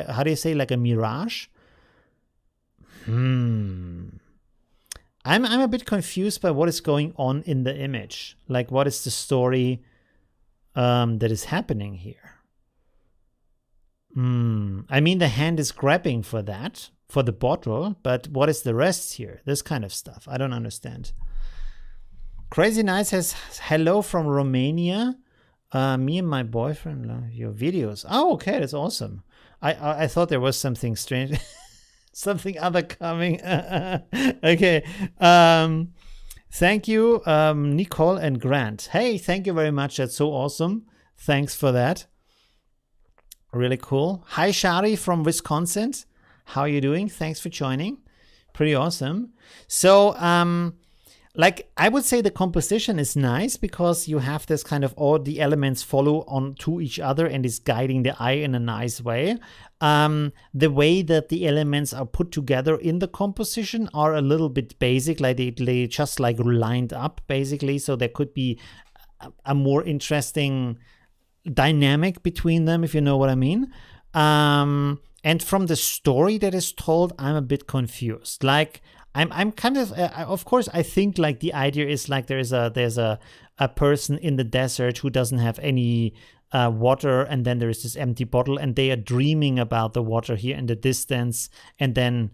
how do you say, like a mirage? I'm a bit confused by what is going on in the image. Like what is the story that is happening here? I mean, the hand is grabbing for that, for the bottle, but what is the rest here? This kind of stuff. I don't understand. Crazy Nice says, hello from Romania. Me and my boyfriend love your videos. Oh, okay, that's awesome. I thought there was something strange. Something other coming. Okay. Thank you, Nicole and Grant. Hey, thank you very much. That's so awesome. Thanks for that. Really cool. Hi, Shari from Wisconsin. How are you doing? Thanks for joining. Pretty awesome. So, like I would say the composition is nice because you have this kind of, all the elements follow on to each other and is guiding the eye in a nice way. The way that the elements are put together in the composition are a little bit basic, like they just like lined up basically. So there could be a more interesting dynamic between them, if you know what I mean. And from the story that is told, I'm a bit confused. Like I'm kind of course, I think like the idea is like there's a person in the desert who doesn't have any water, and then there is this empty bottle, and they are dreaming about the water here in the distance, and then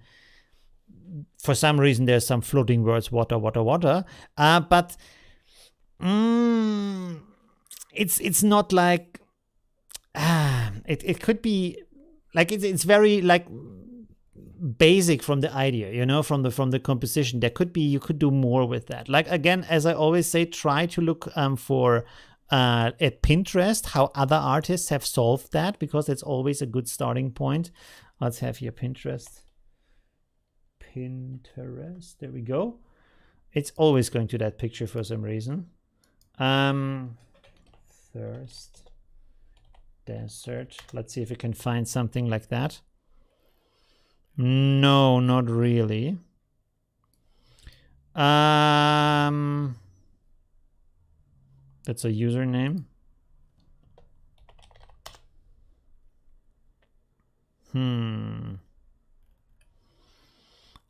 for some reason there's some floating words, water, but it's not like it could be like it's very like basic from the idea, you know, from the composition. There could be, you could do more with that. Like again, as I always say, try to look for at Pinterest how other artists have solved that, because it's always a good starting point. Let's have here Pinterest. There we go. It's always going to that picture for some reason. Thirst, desert. Let's see if we can find something like that. No, not really. That's a username.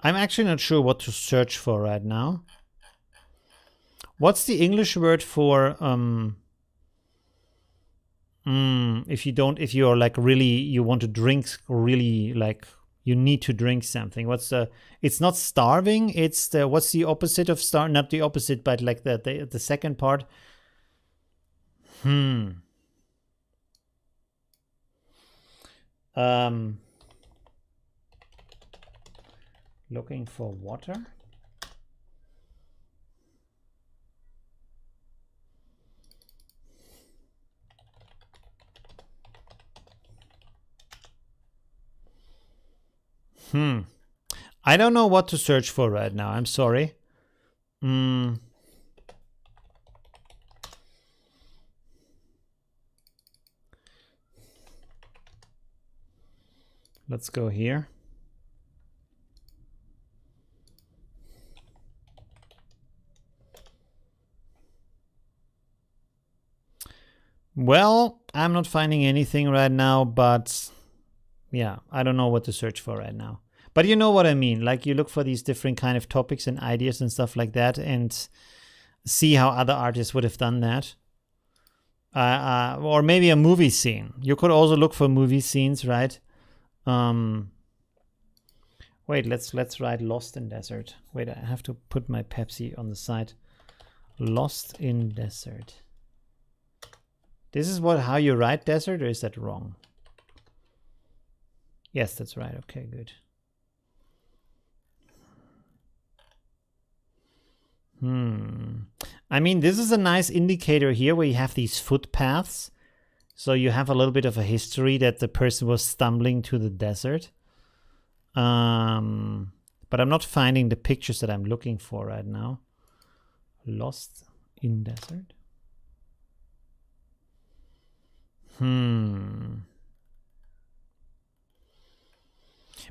I'm actually not sure what to search for right now. What's the English word for if you're like really, you want to drink really, like you need to drink something? What's it's not starving, it's the, what's the opposite of not the opposite, but like the second part. Looking for water. I don't know what to search for right now. I'm sorry. Let's go here. Well, I'm not finding anything right now, but yeah, I don't know what to search for right now. But you know what I mean? Like you look for these different kind of topics and ideas and stuff like that and see how other artists would have done that. Or maybe a movie scene. You could also look for movie scenes, right? Wait, let's write Lost in Desert. Wait, I have to put my Pepsi on the side. Lost in Desert. This is how you write desert, or is that wrong? Yes, that's right. Okay, good. I mean, this is a nice indicator here where you have these footpaths. So you have a little bit of a history that the person was stumbling to the desert. But I'm not finding the pictures that I'm looking for right now. Lost in Desert.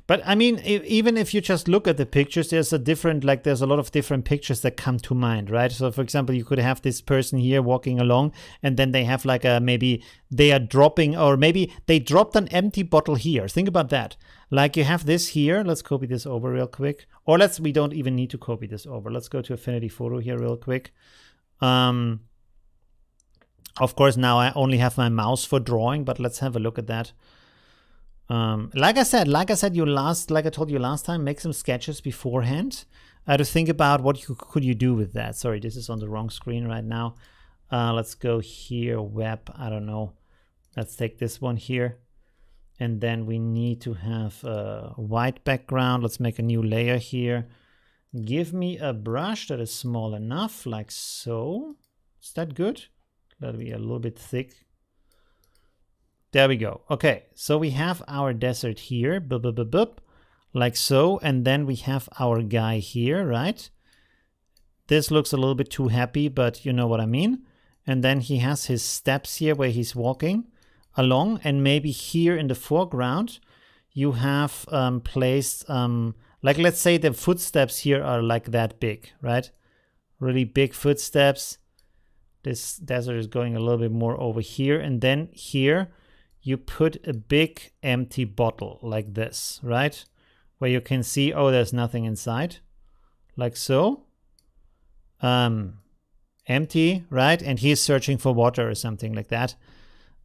But I mean, even if you just look at the pictures, there's a lot of different pictures that come to mind, right? So for example, you could have this person here walking along, and then they have like maybe they are dropping, or maybe they dropped an empty bottle here. Think about that. Like you have this here. Let's copy this over real quick. Or we don't even need to copy this over. Let's go to Affinity Photo here real quick. Of course, now I only have my mouse for drawing, but let's have a look at that. Like I told you last time, make some sketches beforehand to think about what could you do with that. Sorry, this is on the wrong screen right now. Let's go here, web, I don't know. Let's take this one here. And then we need to have a white background. Let's make a new layer here. Give me a brush that is small enough, like so. Is that good? That'll be a little bit thick. There we go. Okay, so we have our desert here, like so, and then we have our guy here, right? This looks a little bit too happy, but you know what I mean. And then he has his steps here where he's walking along, and maybe here in the foreground you have placed, like let's say the footsteps here are like that big, right? Really big footsteps. This desert is going a little bit more over here, and then here you put a big empty bottle like this, right? Where you can see, oh, there's nothing inside, like so. Empty, right? And he's searching for water or something like that.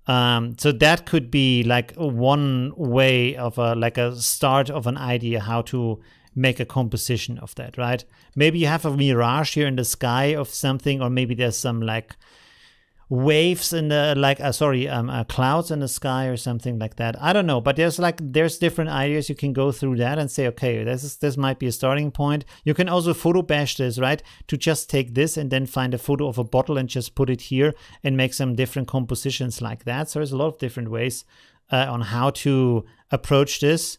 So that could be like one way of a start of an idea how to make a composition of that, right? Maybe you have a mirage here in the sky of something, or maybe there's some like waves in the clouds in the sky or something like that. I don't know, but there's different ideas. You can go through that and say, okay, this might be a starting point. You can also photo bash this, right? To just take this and then find a photo of a bottle and just put it here and make some different compositions like that. So there's a lot of different ways on how to approach this.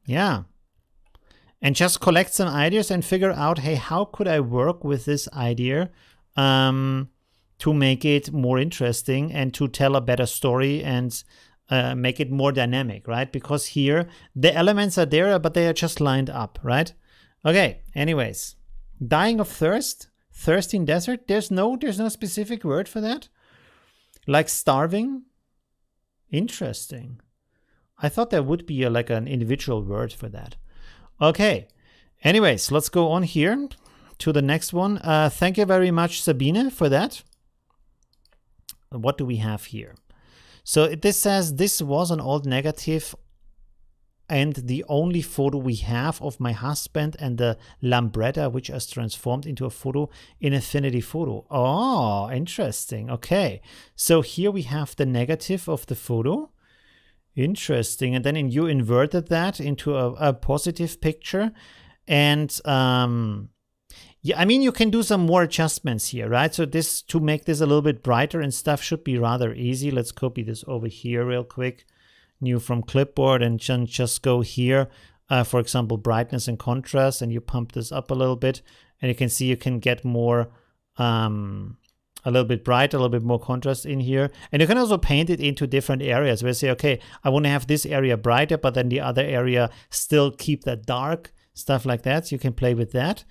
Yeah. and just collect some ideas and figure out, hey, how could I work with this idea to make it more interesting and to tell a better story and make it more dynamic, right? Because here the elements are there, but they are just lined up, right? Okay, anyways, dying of thirst, thirsty in desert. There's no specific word for that. Like starving. Interesting. I thought there would be like an individual word for that. Okay. Anyways, let's go on here to the next one. Thank you very much, Sabine, for that. What do we have here? So this says, this was an old negative and the only photo we have of my husband and the Lambretta, which is transformed into a photo in Affinity Photo. Oh, interesting. Okay. So here we have the negative of the photo. Interesting. And then you inverted that into a positive picture. And yeah, I mean, you can do some more adjustments here, right? So this, to make this a little bit brighter and stuff, should be rather easy. Let's copy this over here real quick. New from clipboard, and just go here. For example, brightness and contrast, and you pump this up a little bit. And you can see you can get more, a little bit bright, a little bit more contrast in here. And you can also paint it into different areas where you say, okay, I want to have this area brighter, but then the other area still keep that dark, stuff like that. So you can play with that.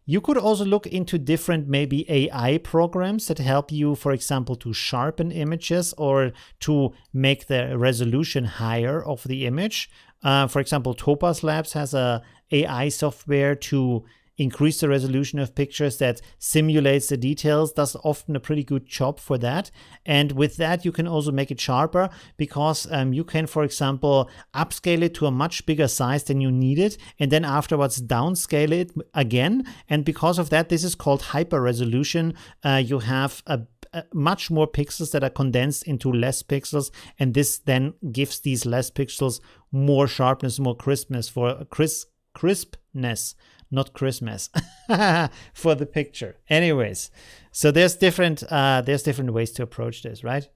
You could also look into different maybe AI programs that help you, for example, to sharpen images or to make the resolution higher of the image. For example, Topaz Labs has a AI software to increase the resolution of pictures that simulates the details, does often a pretty good job for that. And with that, you can also make it sharper because you can, for example, upscale it to a much bigger size than you need it, and then afterwards downscale it again. And because of that, this is called hyper resolution. You have a much more pixels that are condensed into less pixels, and this then gives these less pixels more sharpness, more crispness crispness, not Christmas, for the picture. Anyways, so there's different ways to approach this, right?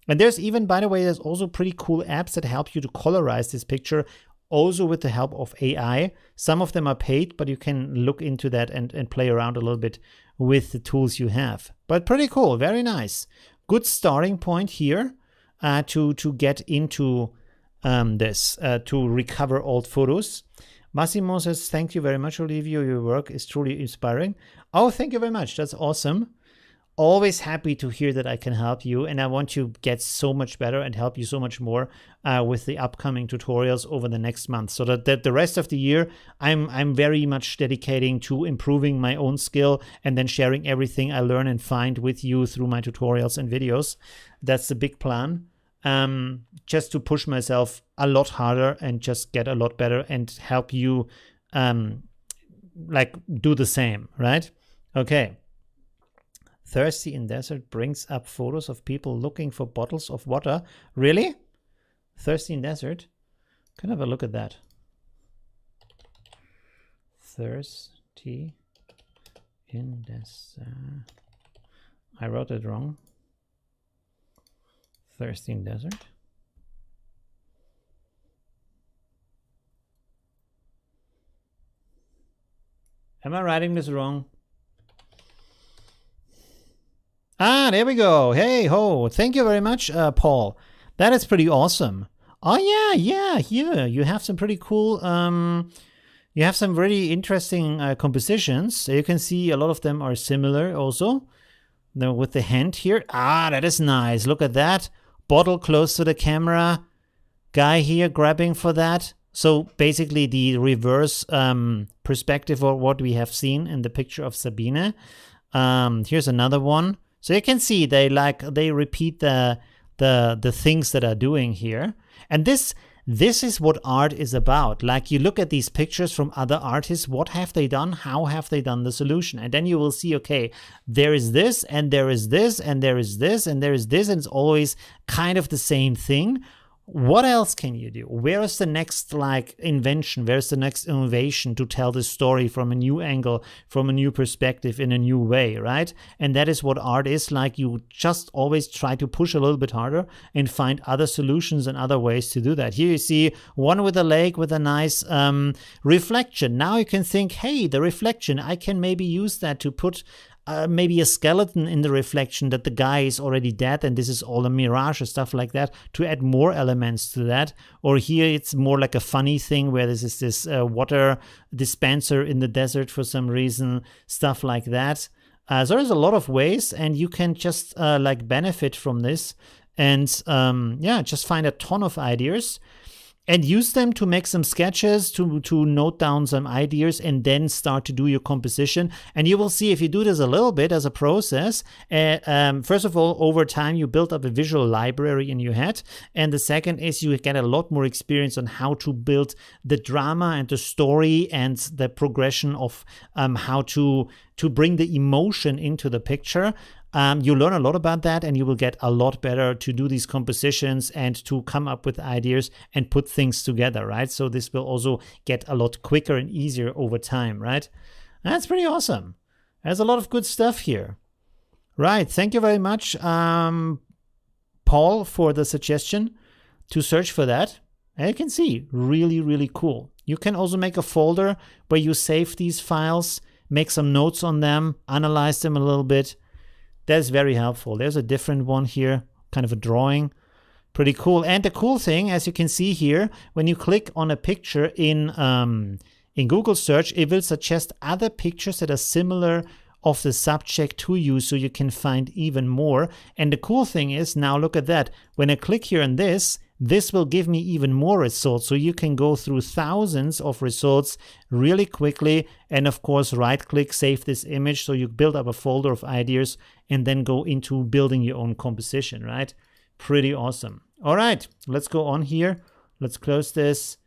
And there's even, by the way, there's also pretty cool apps that help you to colorize this picture, also with the help of AI. Some of them are paid, but you can look into that and play around a little bit with the tools you have. But pretty cool, very nice. Good starting point here to get into this, to recover old photos. Massimo says, thank you very much, Olivia. Your work is truly inspiring. Oh, thank you very much. That's awesome. Always happy to hear that I can help you. And I want to get so much better and help you so much more with the upcoming tutorials over the next month. So that the rest of the year, I'm very much dedicating to improving my own skill and then sharing everything I learn and find with you through my tutorials and videos. That's the big plan. Just to push myself a lot harder and just get a lot better and help you like do the same, right? Okay. Thirsty in desert brings up photos of people looking for bottles of water. Really? Thirsty in desert? Can I have a look at that? Thirsty in desert. I wrote it wrong. Thirsty in desert. Am I writing this wrong? Ah, there we go. Hey ho. Thank you very much, Paul. That is pretty awesome. Oh yeah. Here you have some pretty cool. You have some really interesting compositions. You can see a lot of them are similar also. Now with the hand here. Ah, that is nice. Look at that. Bottle close to the camera. Guy here grabbing for that. So basically the reverse perspective of what we have seen in the picture of Sabine. Here's another one. So you can see they repeat the things that are doing here. And this is what art is about. Like you look at these pictures from other artists, what have they done? How have they done the solution? And then you will see, okay, there is this, and there is this, and there is this, and there is this, and it's always kind of the same thing. What else can you do? Where is the next like invention? Where's the next innovation to tell this story from a new angle, from a new perspective, in a new way, right? And that is what art is like. You just always try to push a little bit harder and find other solutions and other ways to do that. Here you see one with a lake with a nice reflection. Now you can think, hey, the reflection, I can maybe use that to put maybe a skeleton in the reflection that the guy is already dead and this is all a mirage or stuff like that, to add more elements to that. Or here it's more like a funny thing where this is this water dispenser in the desert for some reason, stuff like that. So there's a lot of ways, and you can just like benefit from this and yeah, just find a ton of ideas and use them to make some sketches, to note down some ideas, and then start to do your composition. And you will see, if you do this a little bit as a process, first of all, over time, you build up a visual library in your head. And the second is you get a lot more experience on how to build the drama and the story and the progression of how to bring the emotion into the picture. You learn a lot about that, and you will get a lot better to do these compositions and to come up with ideas and put things together, right? So this will also get a lot quicker and easier over time, right? That's pretty awesome. There's a lot of good stuff here. Right, thank you very much, Paul, for the suggestion to search for that. And you can see, really, really cool. You can also make a folder where you save these files, make some notes on them, analyze them a little bit. That's very helpful. There's a different one here, kind of a drawing. Pretty cool. And the cool thing, as you can see here, when you click on a picture in Google search, it will suggest other pictures that are similar of the subject to you, so you can find even more. And the cool thing is, now look at that. When I click here on this will give me even more results. So you can go through thousands of results really quickly. And of course, right click, save this image. So you build up a folder of ideas and then go into building your own composition, right? Pretty awesome. All right, let's go on here. Let's close this,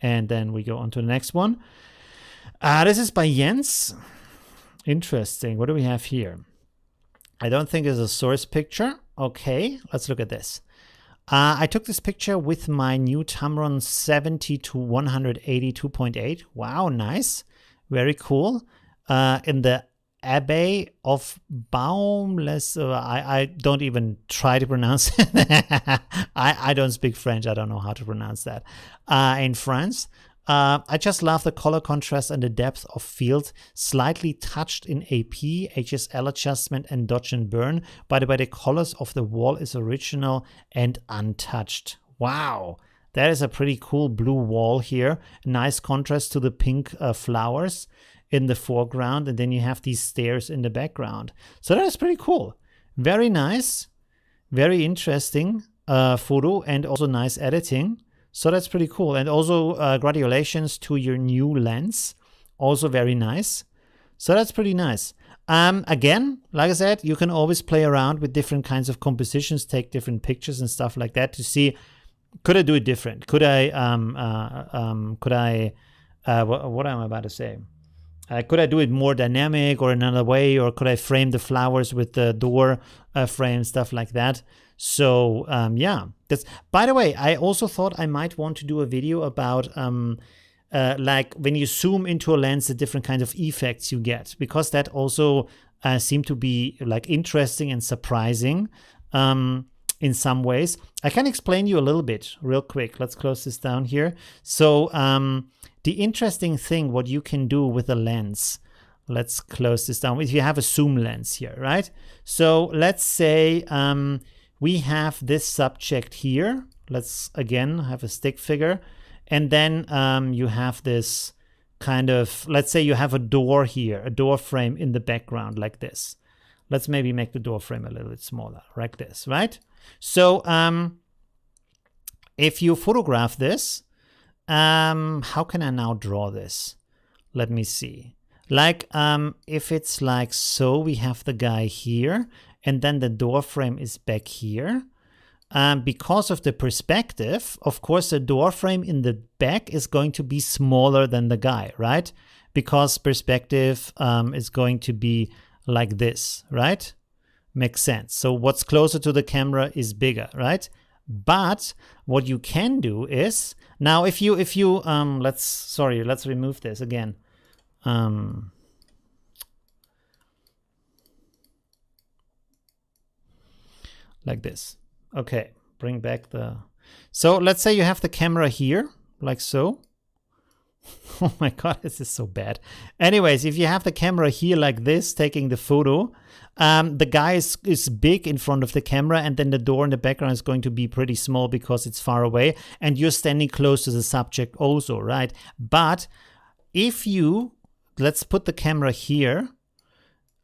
and then we go on to the next one. This is by Jens. Interesting. What do we have here? I don't think it's a source picture. Okay, let's look at this. I took this picture with my new Tamron 70 to 180 2.8. Wow, nice. Very cool. In the Abbey of Baumles. I don't even try to pronounce it. I don't speak French. I don't know how to pronounce that. In France. I just love the color contrast and the depth of field, slightly touched in AP, HSL adjustment, and dodge and burn. By the way, the colors of the wall is original and untouched. Wow, that is a pretty cool blue wall here. Nice contrast to the pink flowers in the foreground, and then you have these stairs in the background. So that is pretty cool. Very nice, very interesting photo, and also nice editing. So that's pretty cool. And also gradulations to your new lens. Also very nice. So that's pretty nice. Again, like I said, you can always play around with different kinds of compositions, take different pictures and stuff like that to see, could I do it different? Could I, what am I about to say? Could I do it more dynamic or another way? Or could I frame the flowers with the door frame, stuff like that? So yeah, that's, by the way, I also thought I might want to do a video about like when you zoom into a lens, the different kinds of effects you get, because that also seemed to be like interesting and surprising in some ways. I can explain you a little bit real quick. Let's close this down here. So the interesting thing, what you can do with a lens, let's close this down. If you have a zoom lens here, right? So let's say we have this subject here. Let's again have a stick figure. And then you have this kind of, let's say you have a door here, a door frame in the background like this. Let's maybe make the door frame a little bit smaller, like this, right? So if you photograph this, how can I now draw this? Let me see. Like if it's like so, we have the guy here, and then the door frame is back here. Because of the perspective, of course, the door frame in the back is going to be smaller than the guy, right? Because perspective is going to be like this, right? Makes sense. So what's closer to the camera is bigger, right? But what you can do is, now if you let's remove this again. Like this. Okay, bring back the... So let's say you have the camera here, like so. Oh my god, this is so bad. Anyways, if you have the camera here like this, taking the photo, the guy is big in front of the camera, and then the door in the background is going to be pretty small because it's far away, and you're standing close to the subject also, right? But if you, let's put the camera here,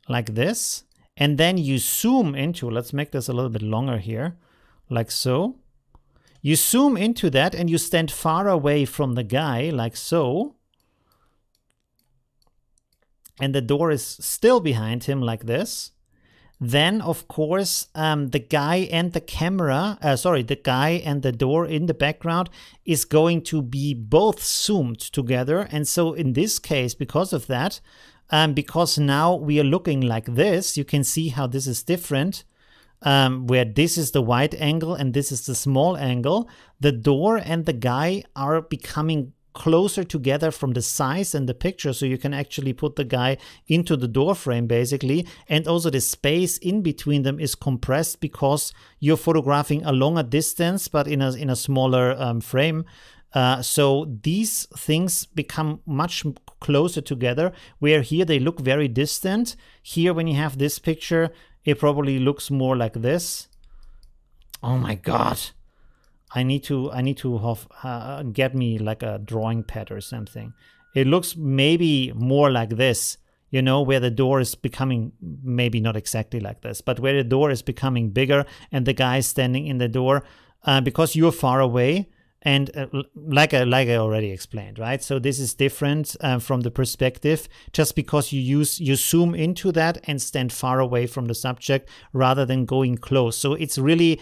like this, and then you zoom into, let's make this a little bit longer here, like so. You zoom into that and you stand far away from the guy, like so. And the door is still behind him, like this. Then, of course, the guy and the camera, the guy and the door in the background is going to be both zoomed together. And so in this case, because of that, because now we are looking like this, you can see how this is different. Where this is the wide angle and this is the small angle, the door and the guy are becoming closer together from the size and the picture, so you can actually put the guy into the door frame basically, and also the space in between them is compressed because you're photographing a longer distance but in a smaller frame. So these things become much closer together, where here they look very distant. Here when you have this picture, it probably looks more like this. Oh my god. I need to have, get me like a drawing pad or something. It looks maybe more like this, you know, where the door is becoming, maybe not exactly like this, but where the door is becoming bigger and the guy standing in the door, because you're far away. And like I already explained, right? So this is different from the perspective, just because you zoom into that and stand far away from the subject rather than going close. So it's really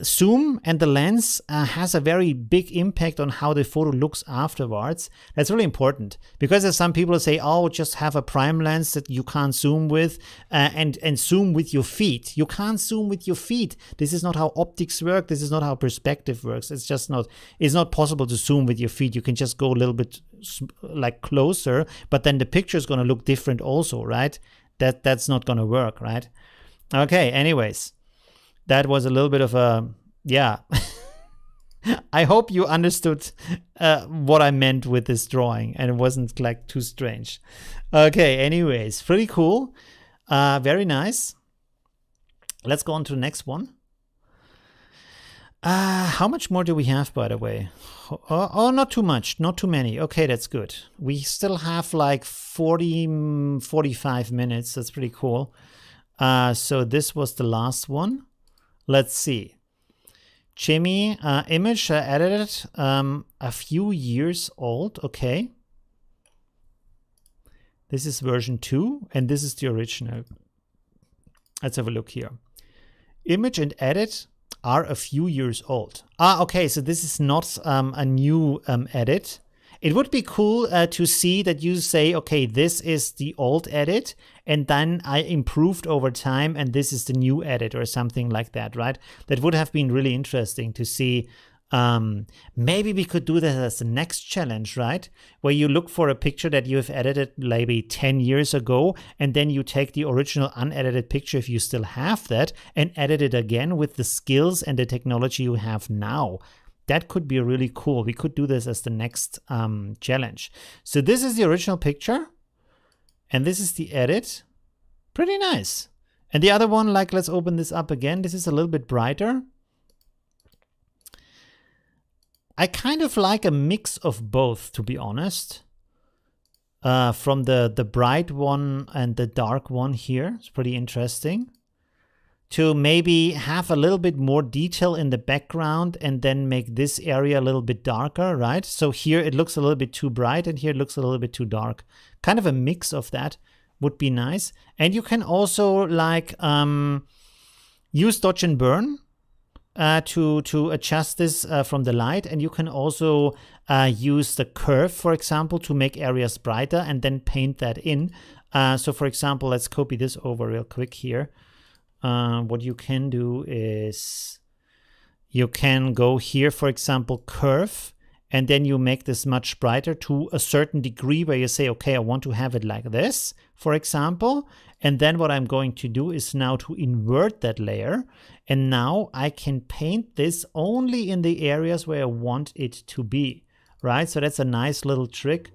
zoom, and the lens has a very big impact on how the photo looks afterwards. That's really important, because there's some people who say, oh, just have a prime lens that you can't zoom with, and zoom with your feet. You can't zoom with your feet. This is not how optics work. This is not how perspective works. It's just not, it's not possible to zoom with your feet. You can just go a little bit like closer, but then the picture is going to look different also, right? That's not going to work, right? Okay, anyways. That was a little bit of a, yeah. I hope you understood what I meant with this drawing and it wasn't like too strange. Okay, anyways, pretty cool. Very nice. Let's go on to the next one. How much more do we have, by the way? Oh, not too much, not too many. Okay, that's good. We still have like 45 minutes. That's pretty cool. So this was the last one. Let's see. Jimmy, image edited, a few years old. Okay. This is version 2, and this is the original. Let's have a look here. Image and edit are a few years old. Okay, so this is not a new edit. It would be cool to see that you say, okay, this is the old edit, and then I improved over time, and this is the new edit or something like that, right? That would have been really interesting to see. Maybe we could do that as the next challenge, right? Where you look for a picture that you have edited maybe 10 years ago, and then you take the original unedited picture, if you still have that, and edit it again with the skills and the technology you have now. That could be really cool. We could do this as the next challenge. So this is the original picture, and this is the edit. Pretty nice. And the other one, like, let's open this up again. This is a little bit brighter. I kind of like a mix of both, to be honest. From the bright one and the dark one here. It's pretty interesting. To maybe have a little bit more detail in the background and then make this area a little bit darker, right? So here it looks a little bit too bright and here it looks a little bit too dark. Kind of a mix of that would be nice. And you can also like use dodge and burn to adjust this from the light. And you can also use the curve, for example, to make areas brighter and then paint that in. So for example, let's copy this over real quick here. What you can do is You can go here, for example, curve, and then you make this much brighter to a certain degree where you say, okay, I want to have it like this, for example. And then what I'm going to do is now to invert that layer. And now I can paint this only in the areas where I want it to be, right? So that's a nice little trick.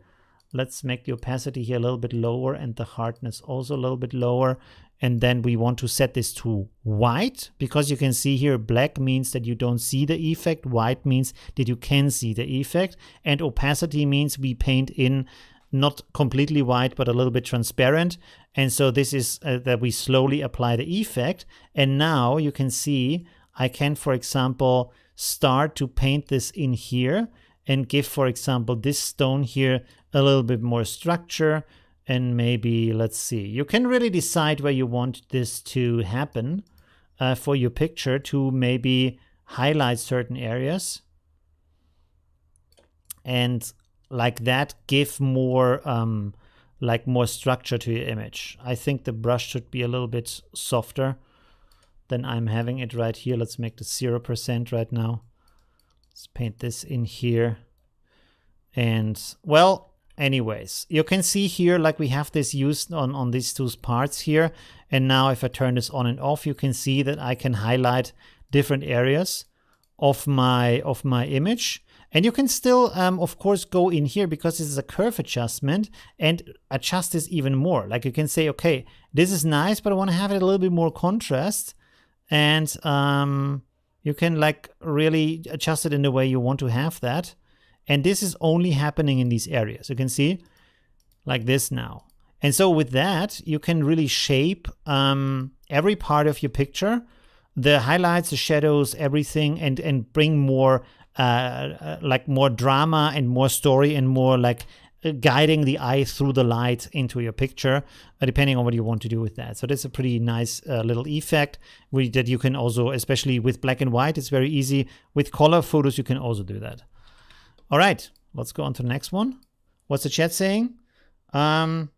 Let's make the opacity here a little bit lower and the hardness also a little bit lower. And then we want to set this to white, because you can see here black means that you don't see the effect, white means that you can see the effect, and opacity means we paint in not completely white but a little bit transparent. And so this is that we slowly apply the effect. And now you can see I can, for example, start to paint this in here and give, for example, this stone here a little bit more structure. And maybe, let's see, you can really decide where you want this to happen for your picture, to maybe highlight certain areas and like that give more like more structure to your image. I think the brush should be a little bit softer than I'm having it right here. Let's make the 0% right now. Let's paint this in here. And well, anyways, you can see here like we have this used on these two parts here. And now if I turn this on and off, you can see that I can highlight different areas of my image. And you can still, of course, go in here because this is a curve adjustment and adjust this even more. Like you can say, okay, this is nice, but I want to have it a little bit more contrast. And you can like really adjust it in the way you want to have that. And this is only happening in these areas. You can see like this now. And so with that, you can really shape every part of your picture, the highlights, the shadows, everything, and bring more like more drama and more story and more like guiding the eye through the light into your picture, depending on what you want to do with that. So that's a pretty nice little effect that you can also, especially with black and white, it's very easy. With color photos, you can also do that. All right, let's go on to the next one. What's the chat saying? Thank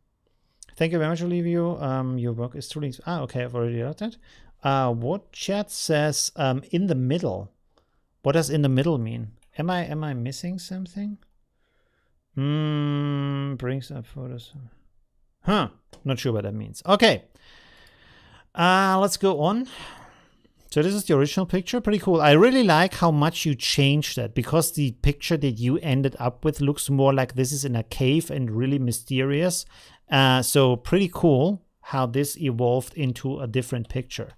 you very much, Olivia. Your work is truly... okay, I've already heard that. What chat says in the middle? What does in the middle mean? Am I missing something? Brings up photos. Huh, not sure what that means. Okay, let's go on. So this is the original picture, pretty cool. I really like how much you changed that, because the picture that you ended up with looks more like this is in a cave and really mysterious. So pretty cool how this evolved into a different picture.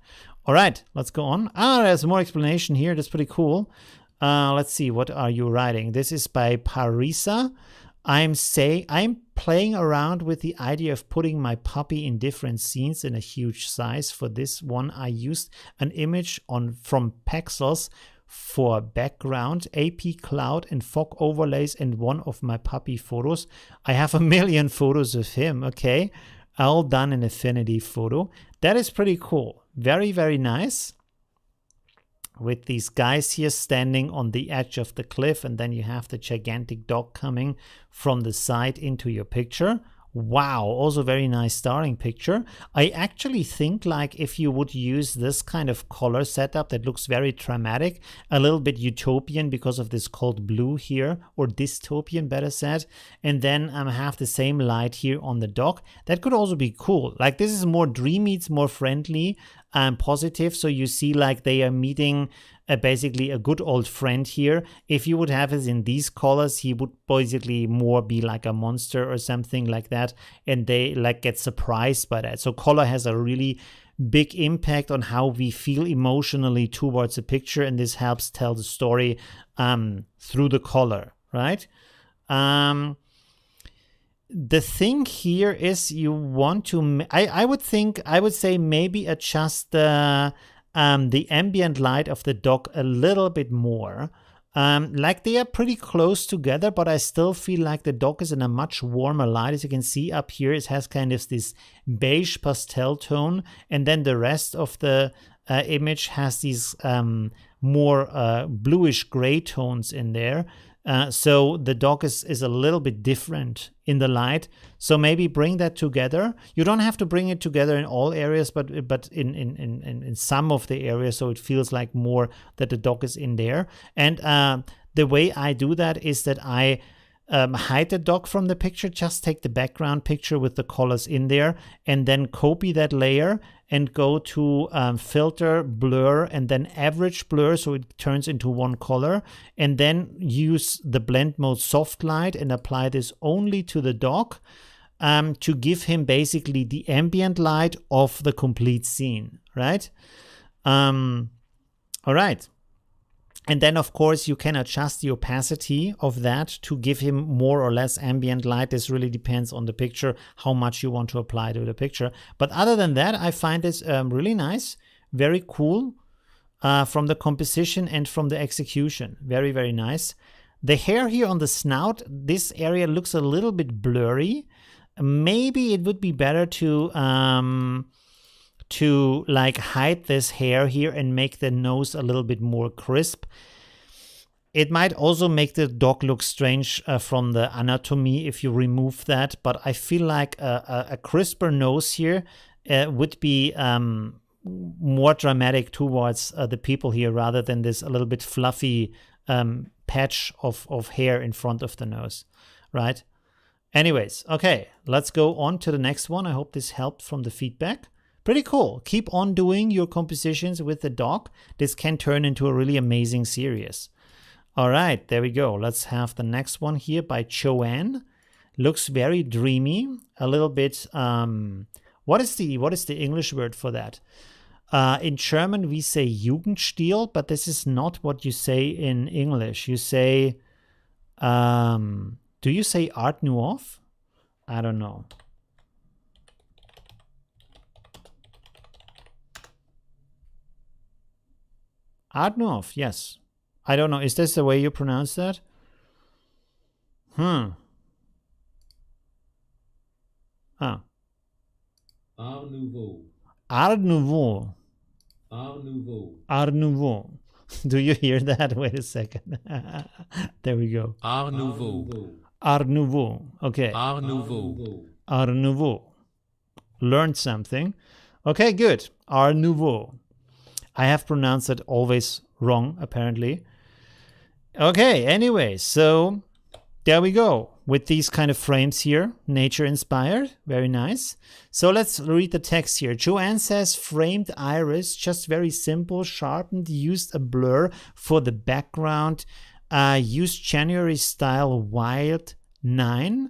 All right, let's go on. There's more explanation here. That's pretty cool. Let's see, what are you writing? This is by Parisa. I'm playing around with the idea of putting my puppy in different scenes in a huge size. For this one, I used an image from Pexels for background, AP cloud and fog overlays, and one of my puppy photos. I have 1 million photos of him, okay? All done in Affinity Photo. That is pretty cool. Very, very nice. With these guys here standing on the edge of the cliff, and then you have the gigantic dog coming from the side into your picture. Wow, also very nice starring picture. I actually think like if you would use this kind of color setup that looks very dramatic, a little bit utopian because of this cold blue here, or dystopian better said, and then have the same light here on the dog, that could also be cool. Like this is more dreamy, it's more friendly and positive. So you see like they are meeting basically a good old friend here. If you would have it in these colors, he would basically more be like a monster or something like that, and they like get surprised by that. So color has a really big impact on how we feel emotionally towards a picture, and this helps tell the story through the color, right? The thing here is you want to, I would say maybe adjust the ambient light of the dog a little bit more. Like they are pretty close together, but I still feel like the dog is in a much warmer light. As you can see up here, it has kind of this beige pastel tone, and then the rest of the image has these more bluish gray tones in there. So the dog is a little bit different in the light. So maybe bring that together. You don't have to bring it together in all areas, but in some of the areas, so it feels like more that the dog is in there. And the way I do that is that I hide the dog from the picture, just take the background picture with the colors in there, and then copy that layer and go to filter, blur, and then average blur, so it turns into one color, and then use the blend mode soft light and apply this only to the dog to give him basically the ambient light of the complete scene, right? All right. And then, of course, you can adjust the opacity of that to give him more or less ambient light. This really depends on the picture, how much you want to apply to the picture. But other than that, I find this really nice, very cool from the composition and from the execution. Very, very nice. The hair here on the snout, this area looks a little bit blurry. Maybe it would be better to like hide this hair here and make the nose a little bit more crisp. It might also make the dog look strange from the anatomy if you remove that, but I feel like a crisper nose here would be more dramatic towards the people here rather than this a little bit fluffy patch of hair in front of the nose, right? Anyways, okay, let's go on to the next one. I hope this helped from the feedback. Pretty cool. Keep on doing your compositions with the dog. This can turn into a really amazing series. All right, there we go. Let's have the next one here by Joanne. Looks very dreamy. A little bit. What is the English word for that? In German we say Jugendstil, but this is not what you say in English. You say, do you say Art Nouveau? I don't know. Art Nouveau, yes. I don't know. Is this the way you pronounce that? Ah. Art Nouveau. Art Nouveau. Art Nouveau. Art Nouveau. Do you hear that? Wait a second. There we go. Art Nouveau. Art Nouveau. Okay. Art Nouveau. Art Nouveau. Learned something. Okay, good. Art Nouveau. I have pronounced it always wrong, apparently. Okay, anyway, so there we go. With these kind of frames here, nature inspired, very nice. So let's read the text here. Joanne says, framed iris, just very simple, sharpened, used a blur for the background, used January style wild 9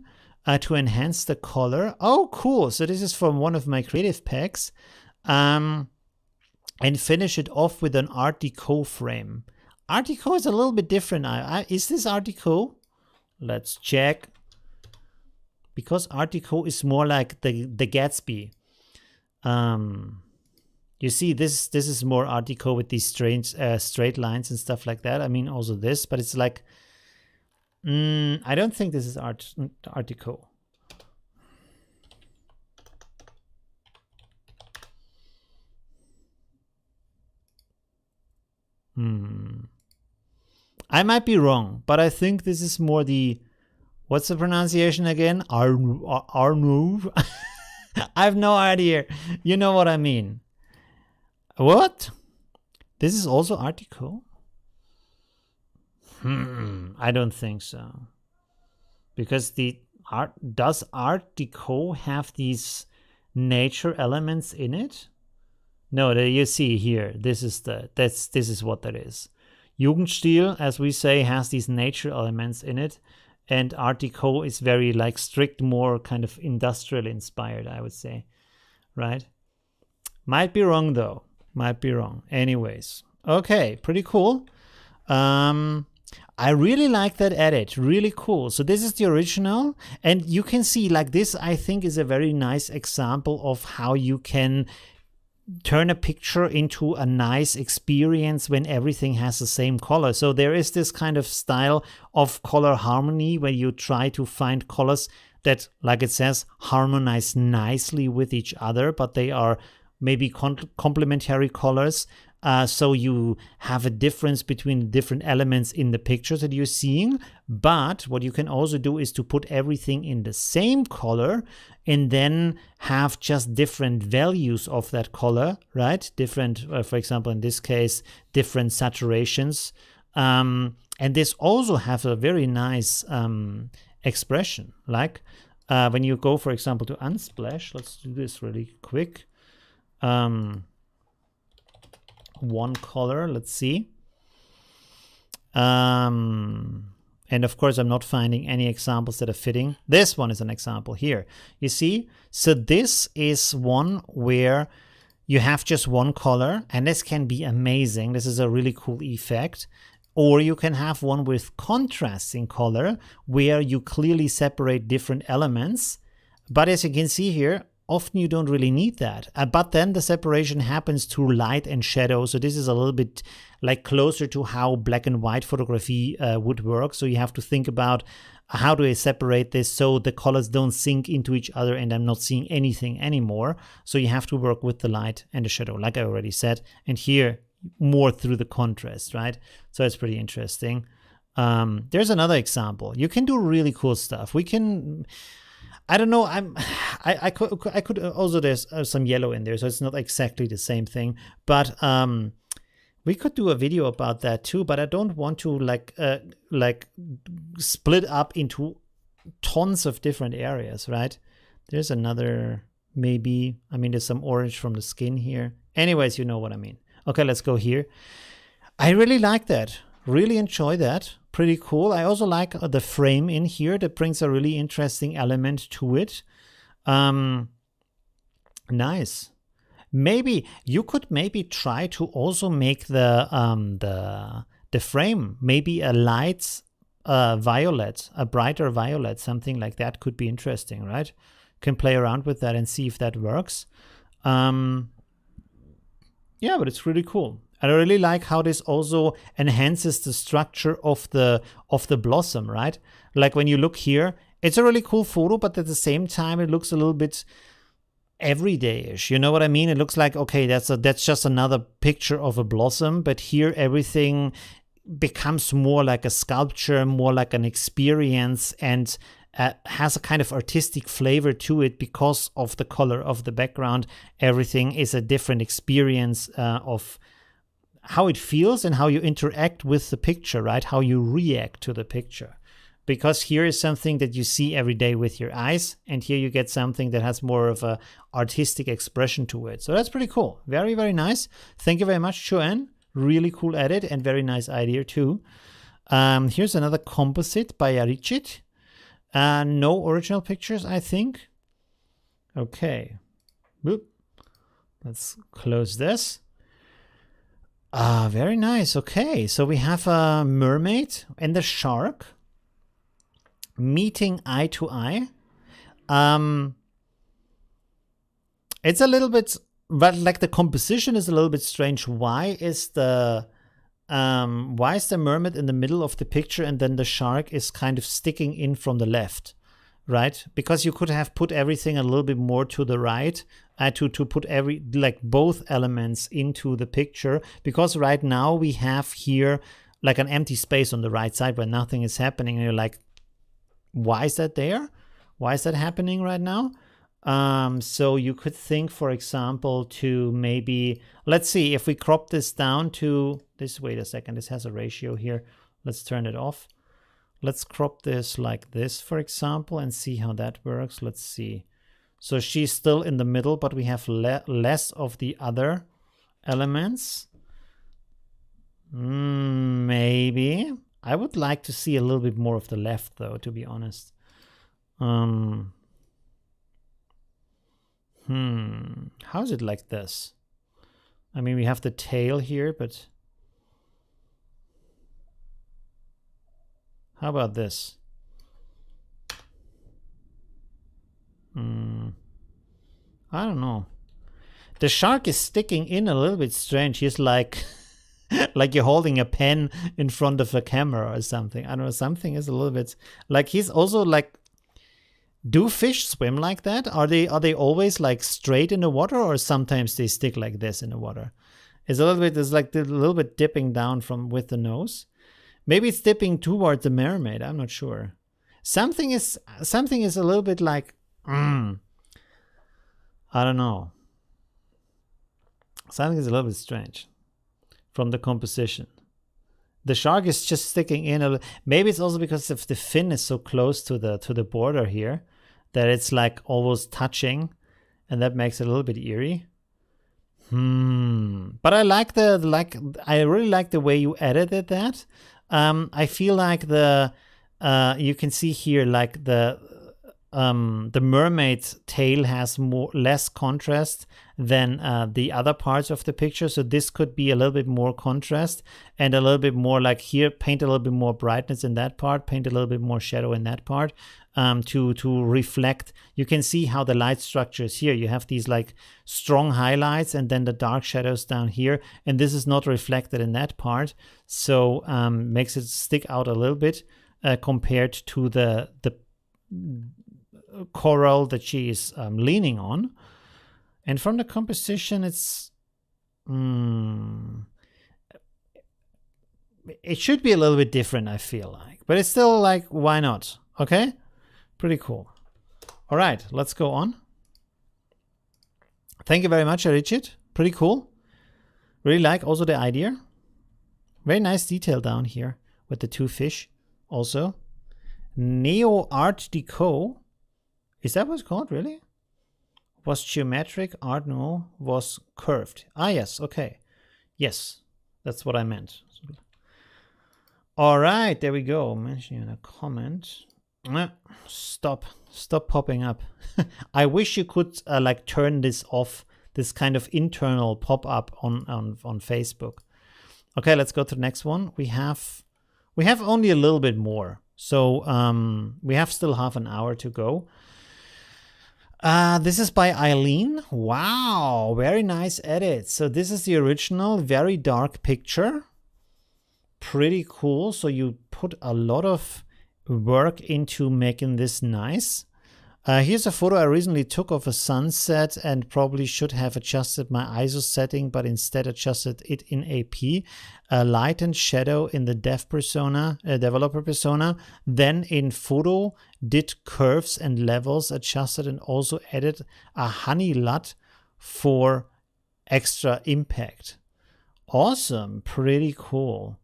to enhance the color. Oh, cool. So this is from one of my creative packs. And finish it off with an Art Deco frame. Art Deco is a little bit different. Is this Art Deco? Let's check. Because Art Deco is more like the Gatsby. You see, this is more Art Deco with these strange straight lines and stuff like that. I mean, also this, but it's like, I don't think this is Art Deco. I might be wrong, but I think this is more the, what's the pronunciation again? Arnouv? I have no idea. You know what I mean. What? This is also Art Deco? I don't think so. Because does Art Deco have these nature elements in it? No, you see here, this is what that is. Jugendstil, as we say, has these nature elements in it, and Art Deco is very like strict, more kind of industrial inspired, I would say, right? Might be wrong though, might be wrong. Anyways, okay, pretty cool. I really like that edit, really cool. So this is the original, and you can see like this, I think, is a very nice example of how you can turn a picture into a nice experience when everything has the same color. So there is this kind of style of color harmony where you try to find colors that, like it says, harmonize nicely with each other, but they are maybe complementary colors. so you have a difference between the different elements in the pictures that you're seeing. But what you can also do is to put everything in the same color and then have just different values of that color, right? Different, for example, in this case, different saturations. And this also has a very nice expression. Like when you go, for example, to unsplash, let's do this really quick. One color, let's see. And of course, I'm not finding any examples that are fitting. This one is an example here. You see? So this is one where you have just one color, and this can be amazing. This is a really cool effect. Or you can have one with contrasting color, where you clearly separate different elements. But as you can see here, often you don't really need that. But then the separation happens through light and shadow. So this is a little bit like closer to how black and white photography would work. So you have to think about how do I separate this so the colors don't sink into each other and I'm not seeing anything anymore. So you have to work with the light and the shadow, like I already said. And here, more through the contrast, right? So it's pretty interesting. There's another example. You can do really cool stuff. We can... I don't know. I could also, there's some yellow in there, so it's not exactly the same thing. But we could do a video about that too. But I don't want to like split up into tons of different areas, right? There's another maybe. I mean, there's some orange from the skin here. Anyways, you know what I mean. Okay, let's go here. I really like that. Really enjoy that. Pretty cool. I also like the frame in here that brings a really interesting element to it. Nice. Maybe you could try to also make the frame maybe a light violet, a brighter violet, something like that could be interesting, right? Can play around with that and see if that works. Yeah, but it's really cool. I really like how this also enhances the structure of the blossom, right? Like when you look here, it's a really cool photo, but at the same time, it looks a little bit everyday-ish. You know what I mean? It looks like, okay, that's just another picture of a blossom, but here everything becomes more like a sculpture, more like an experience, and has a kind of artistic flavor to it because of the color of the background. Everything is a different experience of how it feels and how you interact with the picture, right? How you react to the picture. Because here is something that you see every day with your eyes, and here you get something that has more of a artistic expression to it. So that's pretty cool. Very, very nice. Thank you very much, Joanne. Really cool edit and very nice idea too. Here's another composite by Arichit. No original pictures, I think. Okay. Boop. Let's close this. Very nice. Okay, so we have a mermaid and a shark meeting eye to eye. It's a little bit, but like the composition is a little bit strange. Why is the mermaid in the middle of the picture and then the shark is kind of sticking in from the left? Right, because you could have put everything a little bit more to the right, to put both elements into the picture. Because right now we have here like an empty space on the right side where nothing is happening, and you're like, why is that there? Why is that happening right now? So you could think, for example, to maybe, let's see if we crop this down to this. Wait a second, this has a ratio here. Let's turn it off. Let's crop this like this, for example, and see how that works. Let's see. So she's still in the middle, but we have less of the other elements. Maybe. I would like to see a little bit more of the left, though, to be honest. How's it like this? I mean, we have the tail here, but... how about this? I don't know. The shark is sticking in a little bit strange. He's like like you're holding a pen in front of a camera or something. I don't know, something is a little bit like he's also like, do fish swim like that? Are they always like straight in the water, or sometimes they stick like this in the water? It's a little bit, it's like a little bit dipping down from with the nose. Maybe it's dipping towards the mermaid. I'm not sure. Something is a little bit like, I don't know. Something is a little bit strange from the composition. The shark is just sticking in a little. Maybe it's also because if the fin is so close to the border here that it's like almost touching, and that makes it a little bit eerie. But I like I really like the way you edited that. I feel like you can see here like the mermaid's tail has less contrast than the other parts of the picture. So this could be a little bit more contrast and a little bit more like here, paint a little bit more brightness in that part, paint a little bit more shadow in that part to reflect. You can see how the light structure is here. You have these like strong highlights and then the dark shadows down here. And this is not reflected in that part. So makes it stick out a little bit compared to the coral that she is leaning on. And from the composition, it's it should be a little bit different, I feel like, but it's still like, why not? Okay, pretty cool. All right, let's go on. Thank you very much, Richard. Pretty cool. Really like also the idea. Very nice detail down here with the two fish also. Neo Art Deco. Is that what it's called, really? Was geometric, Art Nouveau was curved. Ah, yes, okay. Yes, that's what I meant. All right, there we go. Mentioning a comment. Stop popping up. I wish you could like turn this off, this kind of internal pop-up on Facebook. Okay, let's go to the next one. We have only a little bit more. So we have still half an hour to go. This is by Eileen. Wow, very nice edit. So this is the original, very dark picture. Pretty cool. So you put a lot of work into making this nice. Here's a photo I recently took of a sunset and probably should have adjusted my ISO setting, but instead adjusted it in AP. Light and shadow in the developer persona. Then in photo, did curves and levels, adjusted and also added a honey LUT for extra impact. Awesome, pretty cool.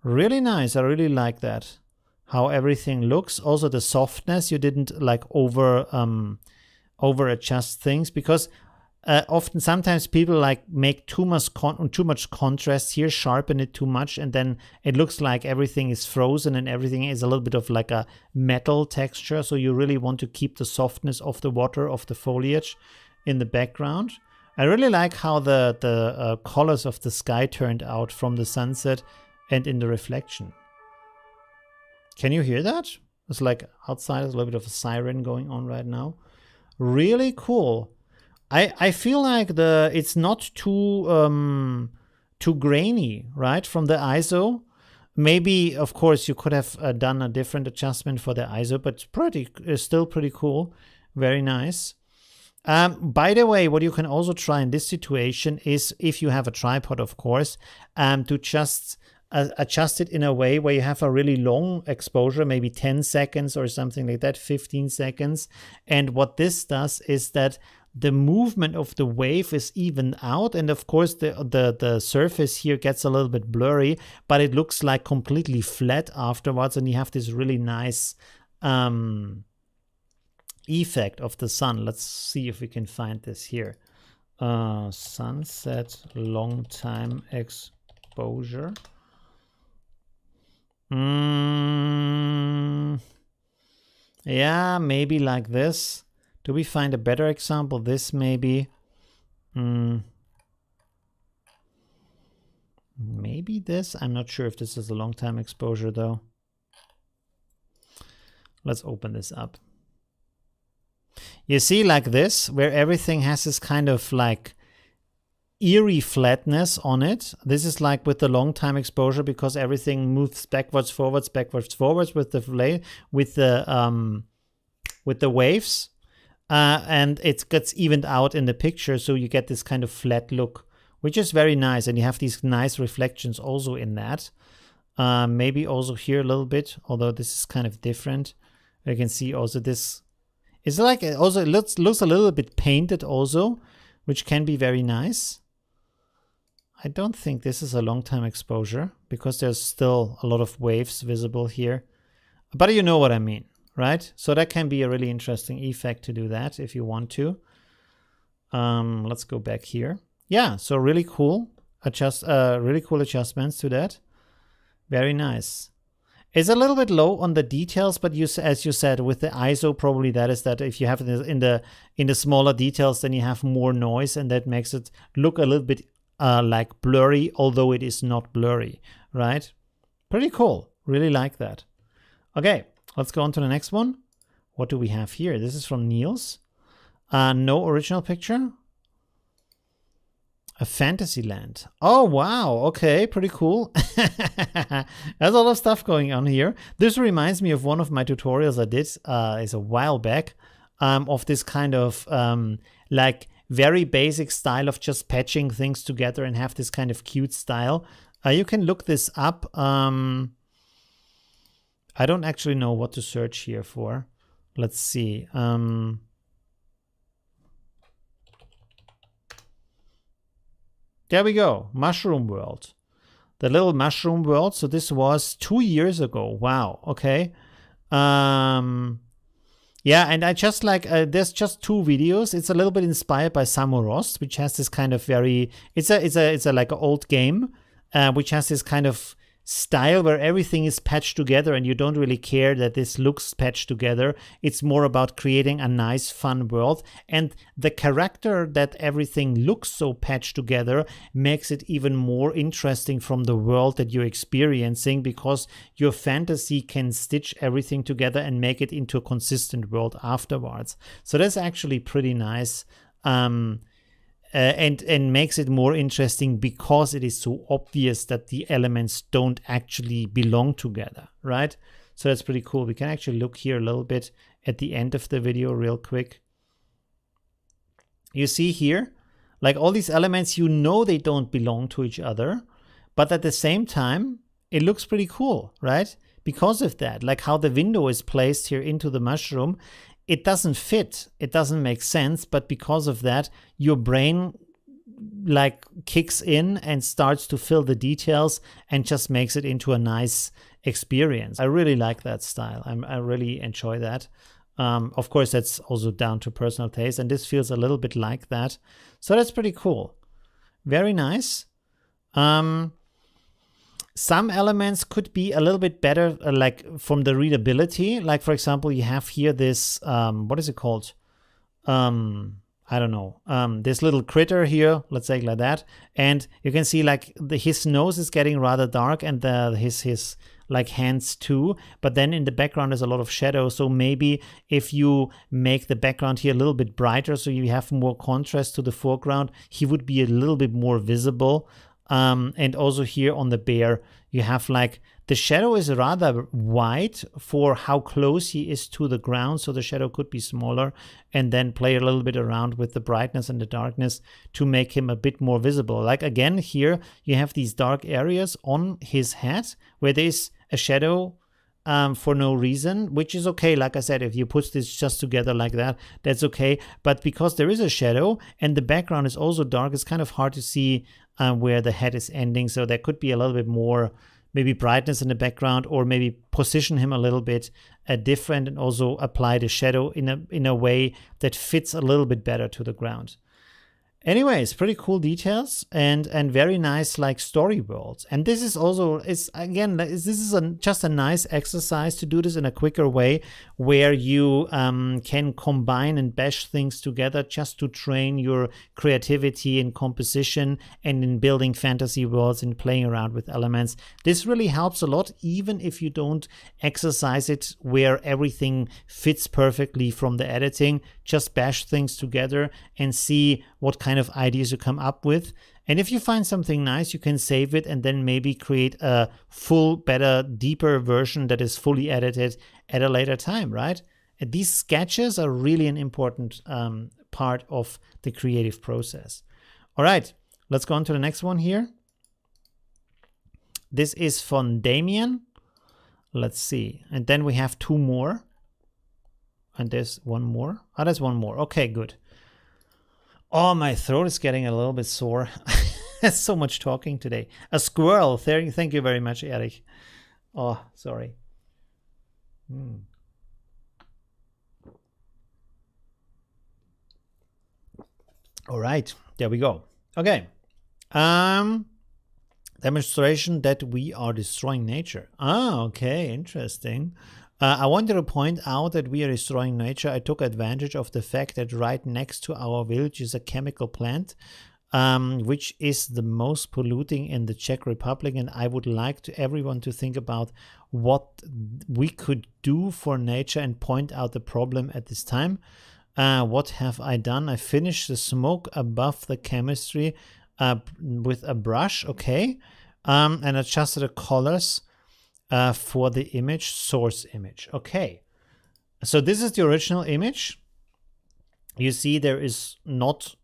Really nice, I really like that. How everything looks. Also the softness, you didn't like over adjust things, because often sometimes people like make too much contrast here, sharpen it too much, and then it looks like everything is frozen and everything is a little bit of like a metal texture. So you really want to keep the softness of the water, of the foliage in the background. I really like how the colors of the sky turned out from the sunset and in the reflection. Can you hear that? It's like outside, there's a little bit of a siren going on right now. Really cool. I feel like it's not too grainy, right, from the ISO. Maybe, of course, you could have done a different adjustment for the ISO, but it's still pretty cool. Very nice. By the way, what you can also try in this situation is, if you have a tripod, of course, to just adjust it in a way where you have a really long exposure, maybe 10 seconds or something like that, 15 seconds. And what this does is that the movement of the wave is evened out. And of course, the surface here gets a little bit blurry, but it looks like completely flat afterwards. And you have this really nice effect of the sun. Let's see if we can find this here. Sunset long time exposure. Yeah, maybe like this. Do we find a better example? This maybe. Maybe this. I'm not sure if this is a long time exposure though. Let's open this up. You see, like this, where everything has this kind of like eerie flatness on it. This is like with the long time exposure, because everything moves backwards, forwards with the waves, and it gets evened out in the picture, so you get this kind of flat look which is very nice. And you have these nice reflections also in that. Maybe also here a little bit, although this is kind of different. You can see also this. It's like also it looks a little bit painted also, which can be very nice. I don't think this is a long time exposure because there's still a lot of waves visible here. But you know what I mean, right? So that can be a really interesting effect to do that if you want to. Let's go back here. Yeah, so really cool. Really cool adjustments to that. Very nice. It's a little bit low on the details, but as you said, with the ISO, probably that is that if you have it in the smaller details, then you have more noise, and that makes it look a little bit like blurry, although it is not blurry, right? Pretty cool. Really like that. Okay, let's go on to the next one. What do we have here? This is from Niels. No original picture. A fantasy land. Oh, wow. Okay, pretty cool. There's a lot of stuff going on here. This reminds me of one of my tutorials I did is a while back of this kind of like very basic style of just patching things together and have this kind of cute style. You can look this up. I don't actually know what to search here for. Let's see. There we go, Mushroom World. The little Mushroom World. So this was 2 years ago. Wow, okay. Yeah, and I just like, there's just 2 videos. It's a little bit inspired by Samuros, which has this kind of very, it's a like an old game, which has this kind of style where everything is patched together and you don't really care that this looks patched together. It's more about creating a nice, fun world. And the character that everything looks so patched together makes it even more interesting from the world that you're experiencing, because your fantasy can stitch everything together and make it into a consistent world afterwards. So that's actually pretty nice. And makes it more interesting because it is so obvious that the elements don't actually belong together, right? So that's pretty cool. We can actually look here a little bit at the end of the video real quick. You see here, like all these elements, you know they don't belong to each other, but at the same time, it looks pretty cool, right? Because of that, like how the window is placed here into the mushroom, it doesn't fit, it doesn't make sense, but because of that, your brain like kicks in and starts to fill the details and just makes it into a nice experience. I really like that style. I really enjoy that. Of course, that's also down to personal taste, and this feels a little bit like that. So that's pretty cool. Very nice. Some elements could be a little bit better, like from the readability. Like, for example, you have here this, what is it called? I don't know. This little critter here, let's say like that. And you can see like his nose is getting rather dark, and his like hands too. But then in the background there's a lot of shadow. So maybe if you make the background here a little bit brighter, so you have more contrast to the foreground, he would be a little bit more visible. And also here on the bear, you have like the shadow is rather wide for how close he is to the ground. So the shadow could be smaller, and then play a little bit around with the brightness and the darkness to make him a bit more visible. Like again, here you have these dark areas on his head where there's a shadow for no reason, which is okay. Like I said, if you put this just together like that, that's okay. But because there is a shadow and the background is also dark, it's kind of hard to see where the head is ending. So there could be a little bit more maybe brightness in the background, or maybe position him a little bit different, and also apply the shadow in a way that fits a little bit better to the ground. Anyways, pretty cool details and very nice like story worlds. And this is also, this is just a nice exercise to do this in a quicker way, where you can combine and bash things together just to train your creativity in composition and in building fantasy worlds and playing around with elements. This really helps a lot, even if you don't exercise it where everything fits perfectly from the editing. Just bash things together and see what kind of ideas you come up with. And if you find something nice, you can save it and then maybe create a full, better, deeper version that is fully edited at a later time, right? And these sketches are really an important part of the creative process. All right, Let's go on to the next one here. This is von Damien. Let's see. And then we have 2 more. And there's 1 more. Oh, there's 1 more. Okay, good. Oh, my throat is getting a little bit sore. There's so much talking today. A squirrel. Thank you very much, Eric. Oh, sorry. All right, there we go. Okay. Demonstration that we are destroying nature. Ah, okay, interesting. I wanted to point out that we are destroying nature. I took advantage of the fact that right next to our village is a chemical plant, which is the most polluting in the Czech Republic. And I would like everyone to think about what we could do for nature and point out the problem at this time. What have I done? I finished the smoke above the chemistry with a brush, okay, and adjusted the colors for the image, source image. Okay, so this is the original image. You see there is not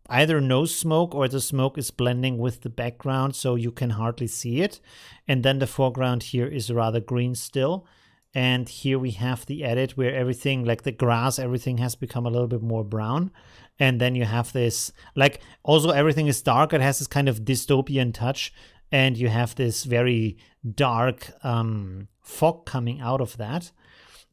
either no smoke or the smoke is blending with the background, so you can hardly see it. And then the foreground here is rather green still. And here we have the edit where everything, like the grass, everything has become a little bit more brown. And then you have this, like, also everything is dark. It has this kind of dystopian touch. And you have this very dark fog coming out of that.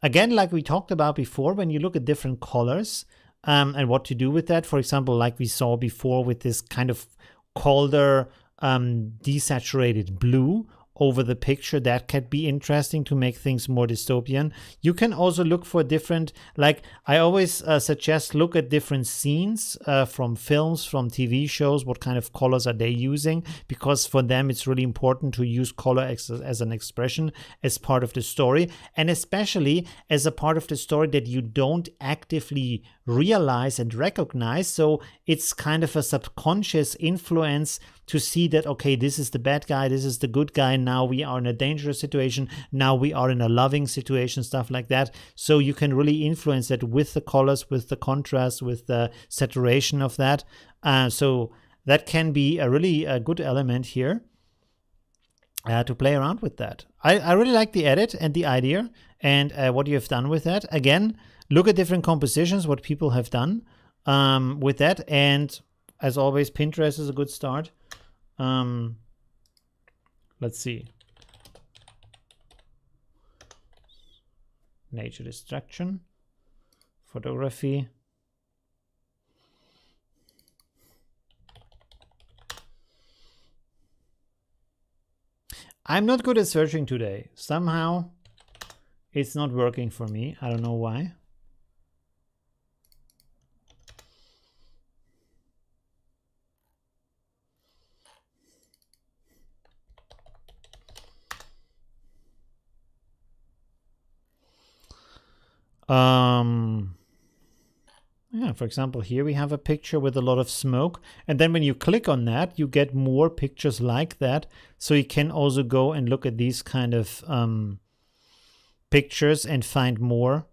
Again, like we talked about before, when you look at different colors and what to do with that, for example, like we saw before with this kind of colder, desaturated blue over the picture, that can be interesting to make things more dystopian. You can also look for different, like I always suggest, look at different scenes from films, from TV shows, what kind of colors are they using, because for them it's really important to use color as an expression, as part of the story, and especially as a part of the story that you don't actively realize and recognize. So it's kind of a subconscious influence to see that, okay, this is the bad guy, this is the good guy, now we are in a dangerous situation, now we are in a loving situation, stuff like that. So you can really influence that with the colors, with the contrast, with the saturation of that. So that can be a really good element here to play around with that. I really like the edit and the idea and what you have done with that. Again, look at different compositions, what people have done with that. And as always, Pinterest is a good start. Let's see. Nature destruction, photography. I'm not good at searching today. Somehow it's not working for me. I don't know why. Yeah, for example, here we have a picture with a lot of smoke, and then when you click on that, you get more pictures like that. So you can also go and look at these kind of pictures and find more.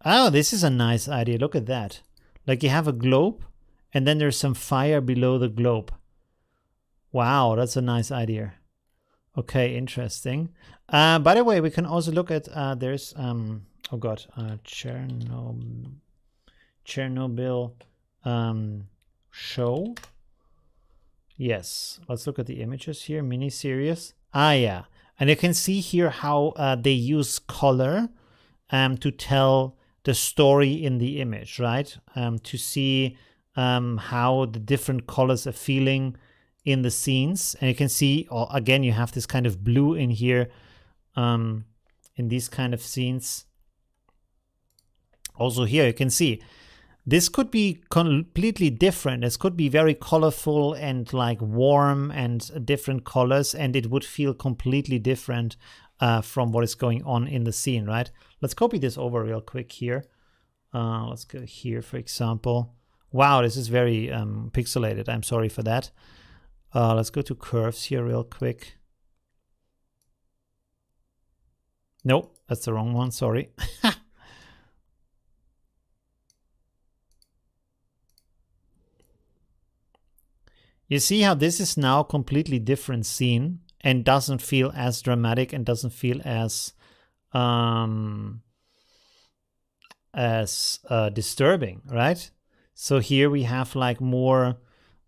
Oh, this is a nice idea. Look at that. Like you have a globe, and then there's some fire below the globe. Wow, that's a nice idea. Okay, interesting. By the way, we can also look at there's oh god, Chernobyl show. Yes, let's look at the images here. Mini series. Ah, yeah, and you can see here how they use color to tell the story in the image, right? To see how the different colors are feeling in the scenes, and you can see again you have this kind of blue in here in these kind of scenes. Also here you can see this could be completely different. This could be very colorful and like warm and different colors, and it would feel completely different from what is going on in the scene, right? Let's copy this over real quick here. Let's go here, for example. Wow, this is very pixelated. I'm sorry for that. Let's go to curves here real quick. Nope, that's the wrong one, sorry. You see how this is now a completely different scene and doesn't feel as dramatic and doesn't feel as disturbing, right? So here we have like more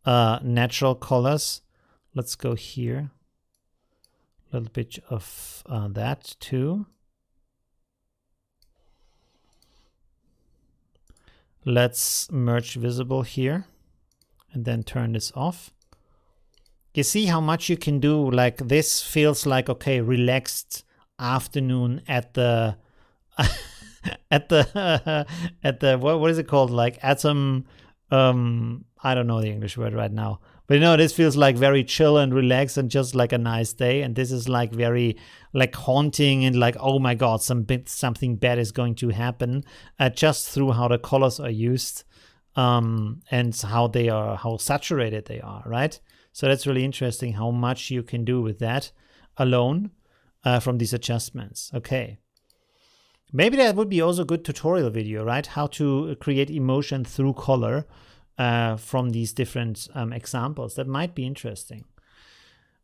natural colors. Let's go here. A little bit of that too. Let's merge visible here and then turn this off. You see how much you can do. Like this feels like, okay, relaxed afternoon at the at the at the what is it called, like atom, I don't know the English word right now, but you know, this feels like very chill and relaxed and just like a nice day. And this is like very like haunting and like, oh my god, something bad is going to happen, just through how the colors are used, and how saturated they are, right? So that's really interesting how much you can do with that alone, from these adjustments. Okay. Maybe that would be also a good tutorial video, right? How to create emotion through color from these different examples. That might be interesting.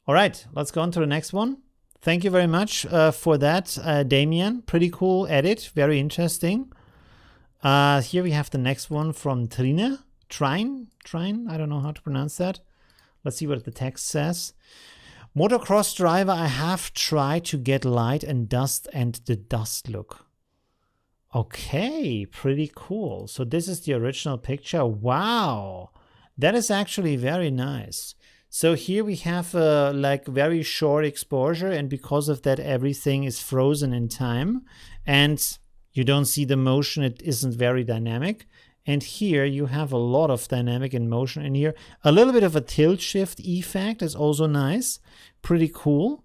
All right, let's go on to the next one. Thank you very much for that, Damien. Pretty cool edit, very interesting. Here we have the next one from Trine. I don't know how to pronounce that. Let's see what the text says. Motocross driver, I have tried to get light and dust and the dust look. Okay, pretty cool. So this is the original picture. Wow, that is actually very nice. So here we have a like very short exposure, and because of that everything is frozen in time and you don't see the motion. It isn't very dynamic. And here you have a lot of dynamic and motion in here. A little bit of a tilt shift effect is also nice. Pretty cool.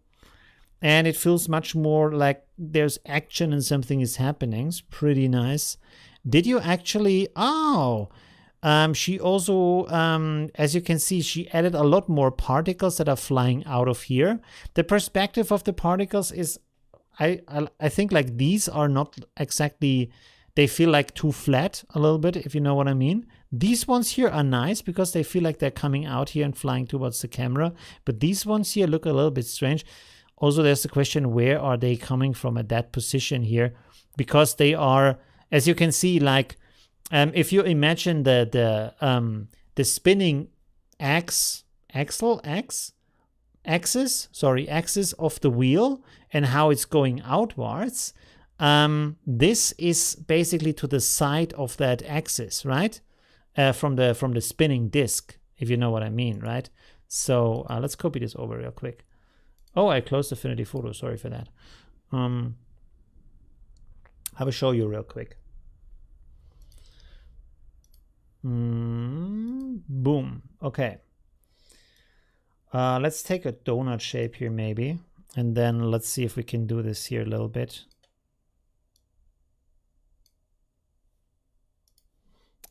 And it feels much more like there's action and something is happening. It's pretty nice. Did you actually... Oh! She also, as you can see, she added a lot more particles that are flying out of here. The perspective of the particles is... I think like these are not exactly... They feel like too flat a little bit, if you know what I mean. These ones here are nice because they feel like they're coming out here and flying towards the camera. But these ones here look a little bit strange. Also, there's the question, where are they coming from at that position here? Because they are, as you can see, like, if you imagine the spinning axis of the wheel and how it's going outwards, this is basically to the side of that axis, right? From the spinning disc, if you know what I mean, right? So let's copy this over real quick. Oh, I closed Affinity Photo. Sorry for that. I will show you real quick. Boom. Okay. Let's take a donut shape here maybe. And then let's see if we can do this here a little bit.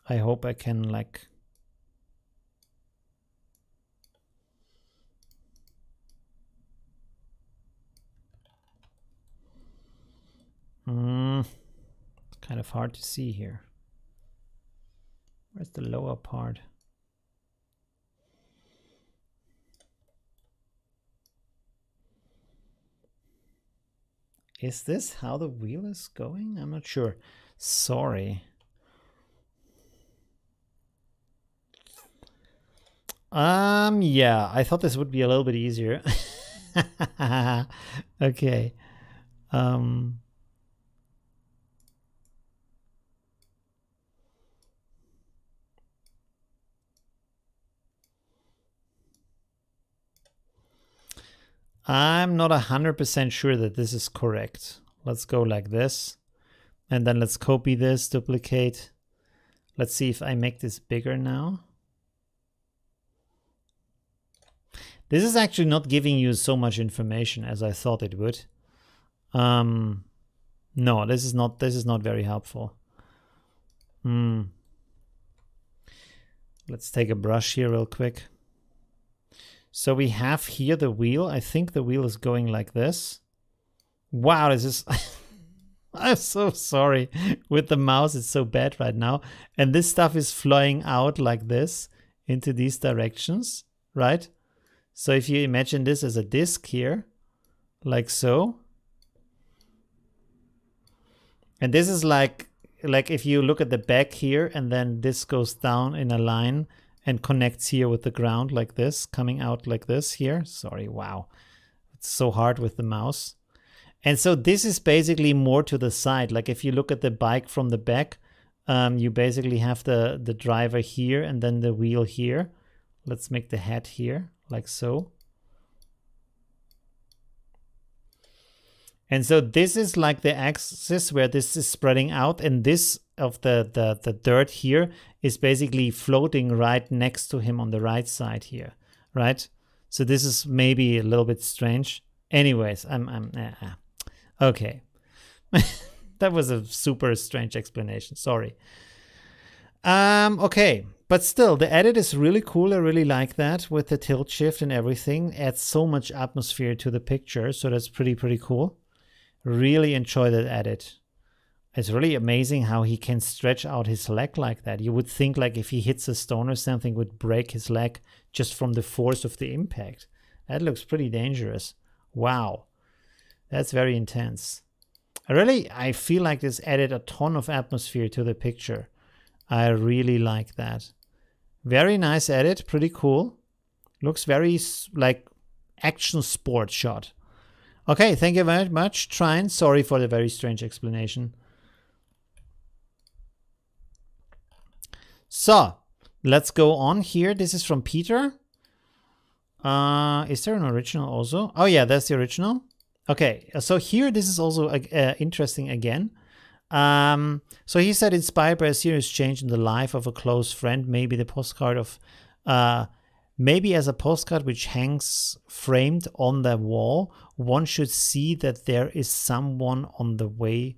I hope I can like... kind of hard to see here. Where's the lower part? Is this how the wheel is going? I'm not sure. Sorry. Yeah, I thought this would be a little bit easier. Okay. I'm not 100% sure that this is correct. Let's go like this. And then let's copy this, duplicate. Let's see if I make this bigger now. This is actually not giving you so much information as I thought it would. No, this is not very helpful. Let's take a brush here real quick. So we have here the wheel. I think the wheel is going like this. Wow, this is... I'm so sorry. With the mouse, it's so bad right now. And this stuff is flying out like this into these directions. right? So if you imagine this as a disk here, like so, and this is like if you look at the back here, and then this goes down in a line and connects here with the ground like this, coming out like this here. Sorry, wow. It's so hard with the mouse. And so this is basically more to the side. Like if you look at the bike from the back, you basically have the driver here and then the wheel here. Let's make the head here, like so. And so this is like the axis where this is spreading out, and this of the dirt here is basically floating right next to him on the right side here, right? So this is maybe a little bit strange. Anyways, okay. That was a super strange explanation. Sorry. Okay, but still, the edit is really cool. I really like that with the tilt shift and everything. Adds so much atmosphere to the picture, so that's pretty cool. Really enjoy that edit. It's really amazing how he can stretch out his leg like that. You would think like if he hits a stone or something, would break his leg just from the force of the impact. That looks pretty dangerous. Wow, that's very intense. I feel like this added a ton of atmosphere to the picture. I really like that. Very nice edit, pretty cool. Looks very like action sport shot. Okay, thank you very much, Trine. Sorry for the very strange explanation. So, let's go on here. This is from Peter. Is there an original also? Oh yeah, that's the original. Okay, so here this is also interesting again. So he said, inspired by a serious change in the life of a close friend, maybe the postcard of, maybe as a postcard which hangs framed on the wall, one should see that there is someone on the way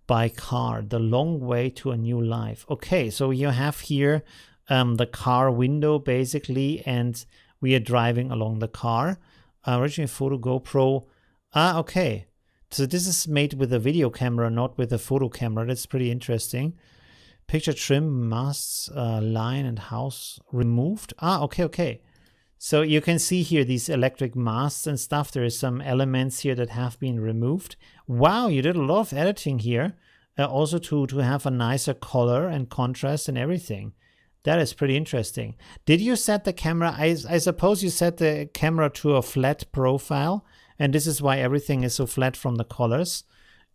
by car, the long way to a new life. Okay, so you have here the car window basically, and we are driving along the car. Original photo GoPro. Okay. So this is made with a video camera, not with a photo camera. That's pretty interesting. Picture trim, masts, line and house removed. Okay. So you can see here these electric masts and stuff. There is some elements here that have been removed. Wow, you did a lot of editing here. Also to have a nicer color and contrast and everything. That is pretty interesting. Did you set the camera? I suppose you set the camera to a flat profile, and this is why everything is so flat from the colors.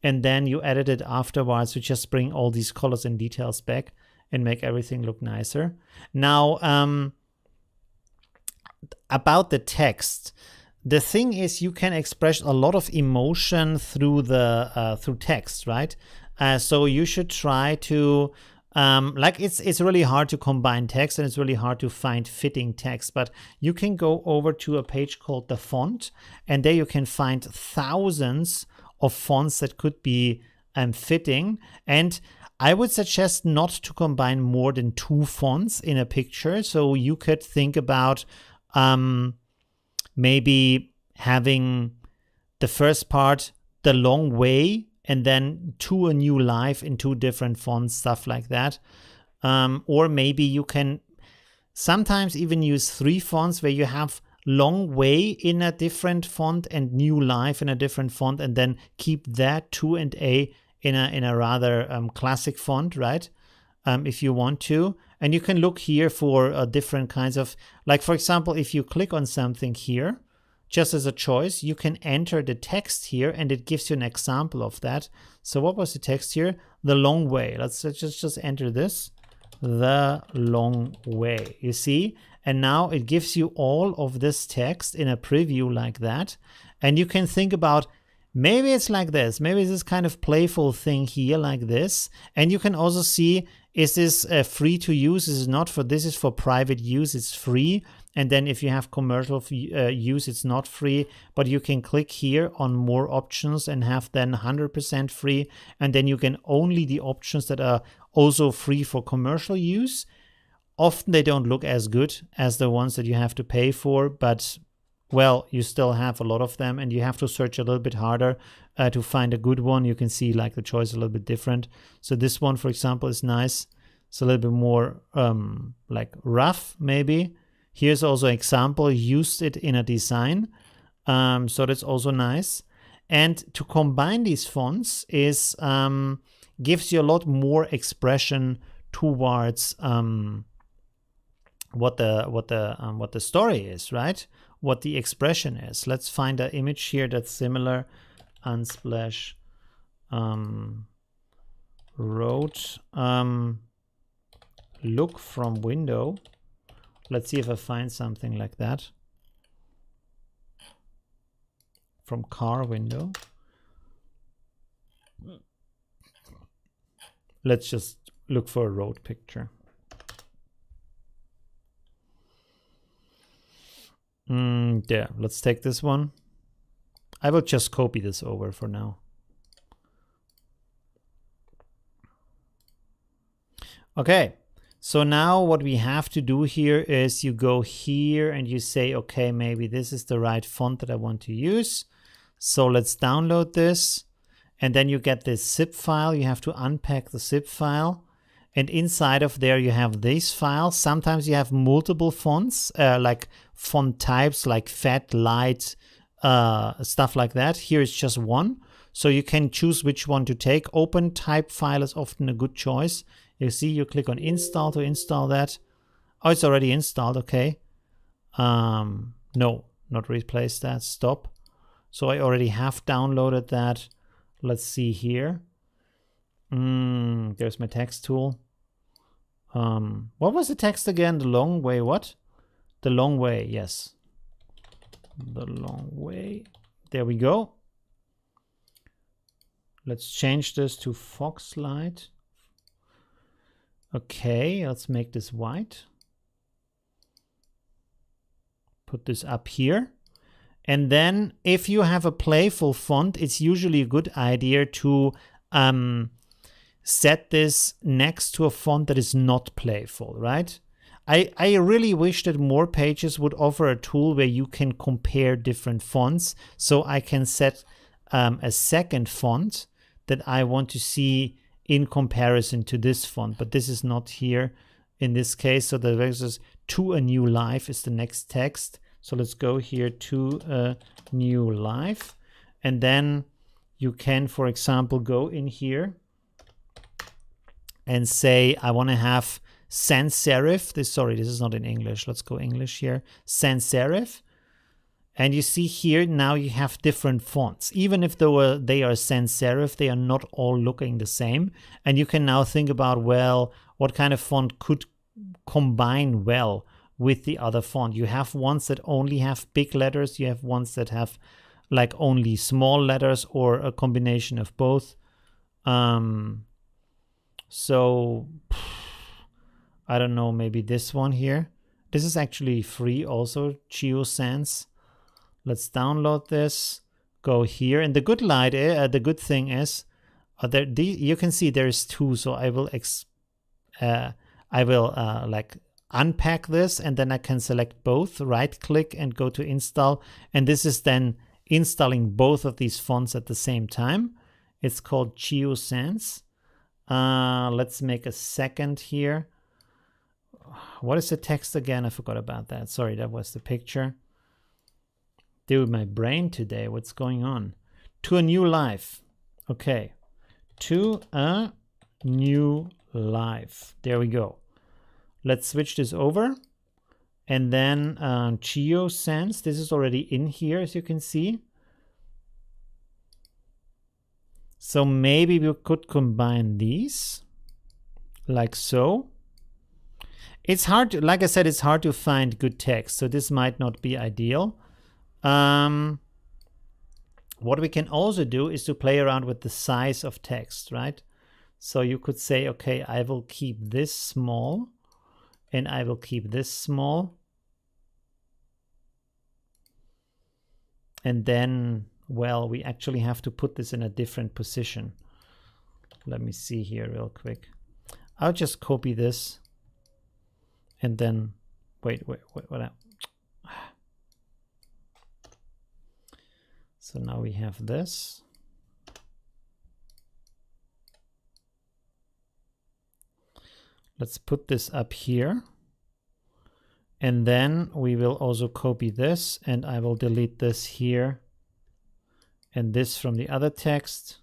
And then you edit it afterwards to just bring all these colors and details back and make everything look nicer. Now, about the text, the thing is you can express a lot of emotion through the through text, right? So you should try to it's really hard to combine text, and it's really hard to find fitting text, but you can go over to a page called the font, and there you can find thousands of fonts that could be fitting. And I would suggest not to combine more than 2 fonts in a picture. So you could think about maybe having the first part the long way, and then to a new life in 2 different fonts, stuff like that. Or maybe you can sometimes even use 3 fonts where you have long way in a different font and new life in a different font, and then keep that 2 and A in a rather classic font, right? If you want to. And you can look here for different kinds of, like for example, if you click on something here, just as a choice, you can enter the text here, and it gives you an example of that. So what was the text here? The long way. Let's just enter this. The long way. You see? And now it gives you all of this text in a preview like that. And you can think about, maybe it's like this. Maybe it's this kind of playful thing here like this. And you can also see, is this free to use? Is it not? This is for private use. It's free. And then if you have commercial use, it's not free. But you can click here on more options and have then 100% free. And then you can only the options that are also free for commercial use. Often they don't look as good as the ones that you have to pay for, but well, you still have a lot of them, and you have to search a little bit harder to find a good one. You can see like the choice a little bit different. So this one, for example, is nice. It's a little bit more like rough, maybe. Here's also an example, used it in a design. So that's also nice. And to combine these fonts is gives you a lot more expression towards what the story is, right? What the expression is. Let's find an image here that's similar. Unsplash wrote look from window. Let's see if I find something like that. From car window. Let's just look for a road picture. There, let's take this one. I will just copy this over for now. Okay, so now what we have to do here is you go here and you say, okay, maybe this is the right font that I want to use. So let's download this. And then you get this zip file. You have to unpack the zip file. And inside of there, you have these files. Sometimes you have multiple fonts, like font types, like fat, light, stuff like that. Here it's just one. So you can choose which one to take. Open type file is often a good choice. You see, you click on install to install that. Oh, it's already installed. Okay. No, not replace that. Stop. So I already have downloaded that. Let's see here. There's my text tool. What was the text again? The long way, what? The long way, yes. The long way. There we go. Let's change this to Foxlight. Okay, let's make this white. Put this up here. And then if you have a playful font, it's usually a good idea to set this next to a font that is not playful, right? I really wish that more pages would offer a tool where you can compare different fonts. So I can set a second font that I want to see in comparison to this font, but this is not here in this case. So the versus to a new life is the next text. So let's go here to a new life. And then you can, for example, go in here and say, I want to have sans serif. This is not in English. Let's go English here. Sans serif. And you see here, now you have different fonts. Even if they are sans serif, they are not all looking the same. And you can now think about, well, what kind of font could combine well with the other font. You have ones that only have big letters. You have ones that have like only small letters, or a combination of both. So I don't know, maybe this one here. This is actually free also, GeoSense. Let's download this, go here. And the good thing is, you can see there's two. So I will like unpack this, and then I can select both, right click and go to install. And this is then installing both of these fonts at the same time. It's called GeoSense. Let's make a second here. What is the text again? I forgot about that. Sorry, that was the picture. Dude, my brain today, what's going on? To a new life. Okay. To a new life. There we go. Let's switch this over. And then GeoSense. This is already in here, as you can see. So maybe we could combine these like so. It's hard to, like I said, it's hard to find good text. So this might not be ideal. What we can also do is to play around with the size of text, right? So you could say, okay, I will keep this small and I will keep this small. And then, well, we actually have to put this in a different position. Let me see here real quick. I'll just copy this and then, wait. So now we have this. Let's put this up here. And then we will also copy this, and I will delete this here and this from the other text.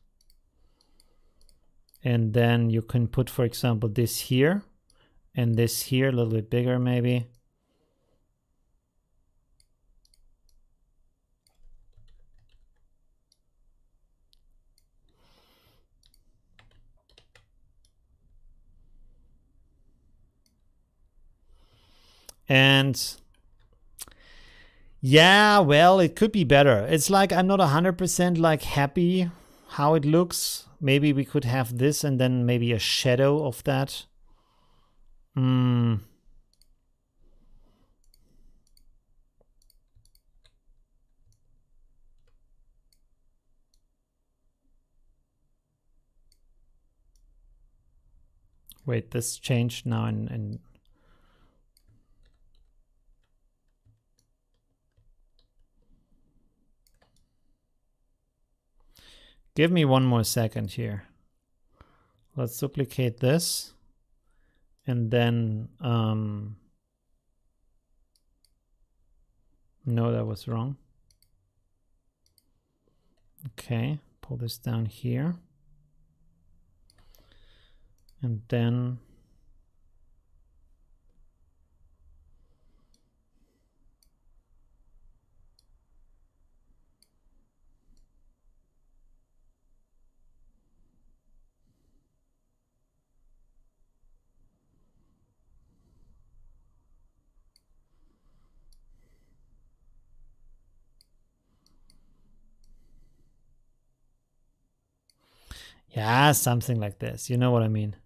And then you can put, for example, this here and this here, a little bit bigger maybe. And yeah, well, it could be better. It's like I'm not 100% like happy how it looks. Maybe we could have this and then maybe a shadow of that. Wait, this changed now and give me one more second here. Let's duplicate this. And then, no, that was wrong. Okay, pull this down here. And then yeah, something like this. You know what I mean?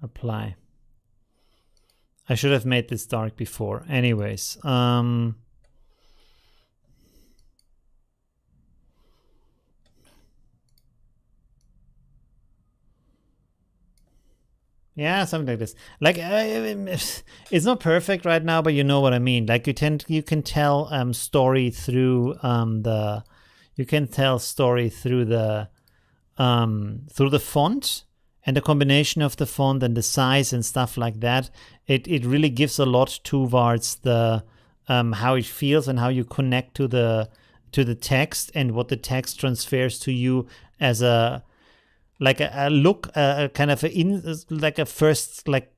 Apply. I should have made this dark before. Anyways, yeah, something like this. Like it's not perfect right now, but you know what I mean. Like you can tell story through you can tell story through the font and the combination of the font and the size and stuff like that. It really gives a lot towards the how it feels and how you connect to the text and what the text transfers to you as a like a look, kind of like a first like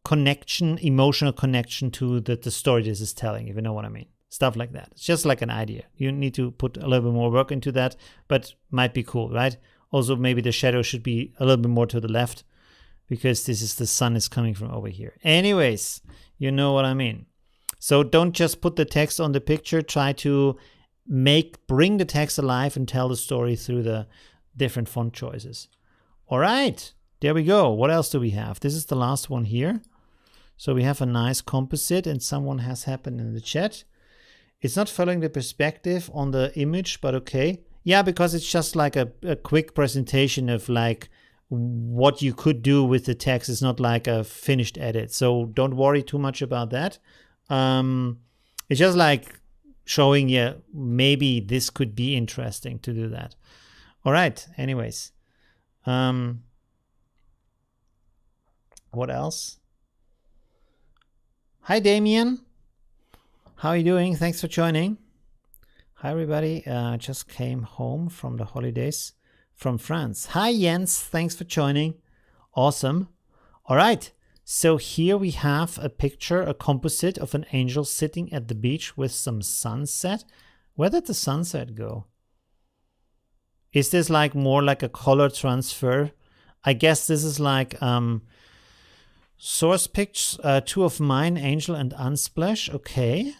connection, emotional connection to the story this is telling, if you know what I mean. Stuff like that. It's just like an idea. You need to put a little bit more work into that, but might be cool, right? Also, maybe the shadow should be a little bit more to the left because this is the sun is coming from over here. Anyways, you know what I mean. So don't just put the text on the picture. Try to bring the text alive and tell the story through the different font choices. All right, there we go. What else do we have? This is the last one here. So we have a nice composite, and someone has happened in the chat. It's not following the perspective on the image, but okay. Yeah, because it's just like a quick presentation of like what you could do with the text. It's not like a finished edit. So don't worry too much about that. It's just like showing you maybe this could be interesting to do that. All right, anyways. What else? Hi, Damien. How are you doing? Thanks for joining. Hi, everybody. Just came home from the holidays from France. Hi, Jens. Thanks for joining. Awesome. All right. So here we have a picture, a composite of an angel sitting at the beach with some sunset. Where did the sunset go? Is this like more like a color transfer? I guess this is like source pictures, two of mine, Angel and Unsplash. Okay.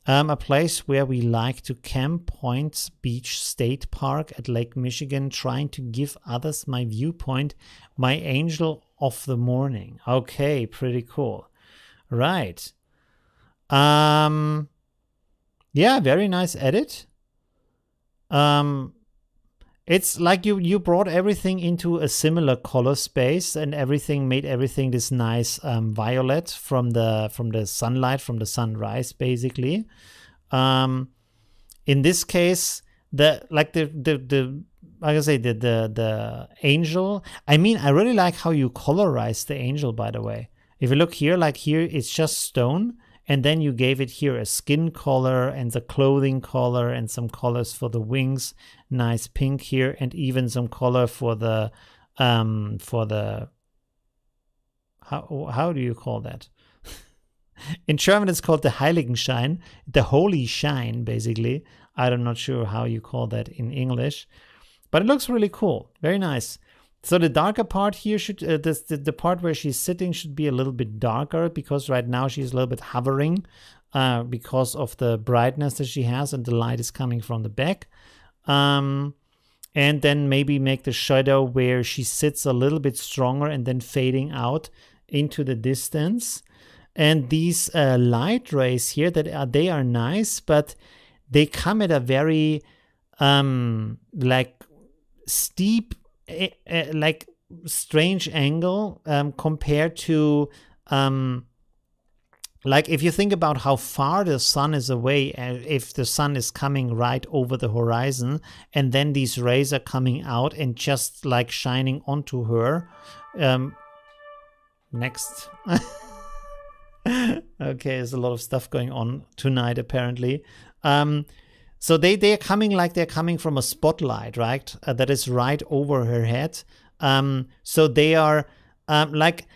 A place where we like to camp, Point Beach State Park at Lake Michigan, trying to give others my viewpoint, my angel of the morning. Okay, pretty cool. Right. Yeah, very nice edit. It's like you brought everything into a similar color space, and everything made everything this nice violet from the sunlight, from the sunrise, basically. In this case, the angel. I mean, I really like how you colorize the angel. By the way, if you look here, like here, it's just stone, and then you gave it here a skin color and the clothing color and some colors for the wings, nice pink here, and even some color for the how do you call that? In German, it's called the Heiligenschein, the holy shine, basically. I'm not sure how you call that in English, but it looks really cool. Very nice. So the darker part here should, the part where she's sitting should be a little bit darker, because right now she's a little bit hovering because of the brightness that she has and the light is coming from the back. And then maybe make the shadow where she sits a little bit stronger and then fading out into the distance. And these light rays here, they are nice, but they come at a very like steep, like strange angle compared to like if you think about how far the sun is away, if the sun is coming right over the horizon and then these rays are coming out and just like shining onto her. Next. Okay, there's a lot of stuff going on tonight apparently. So they're coming like they're coming from a spotlight, right? That is right over her head. So they are like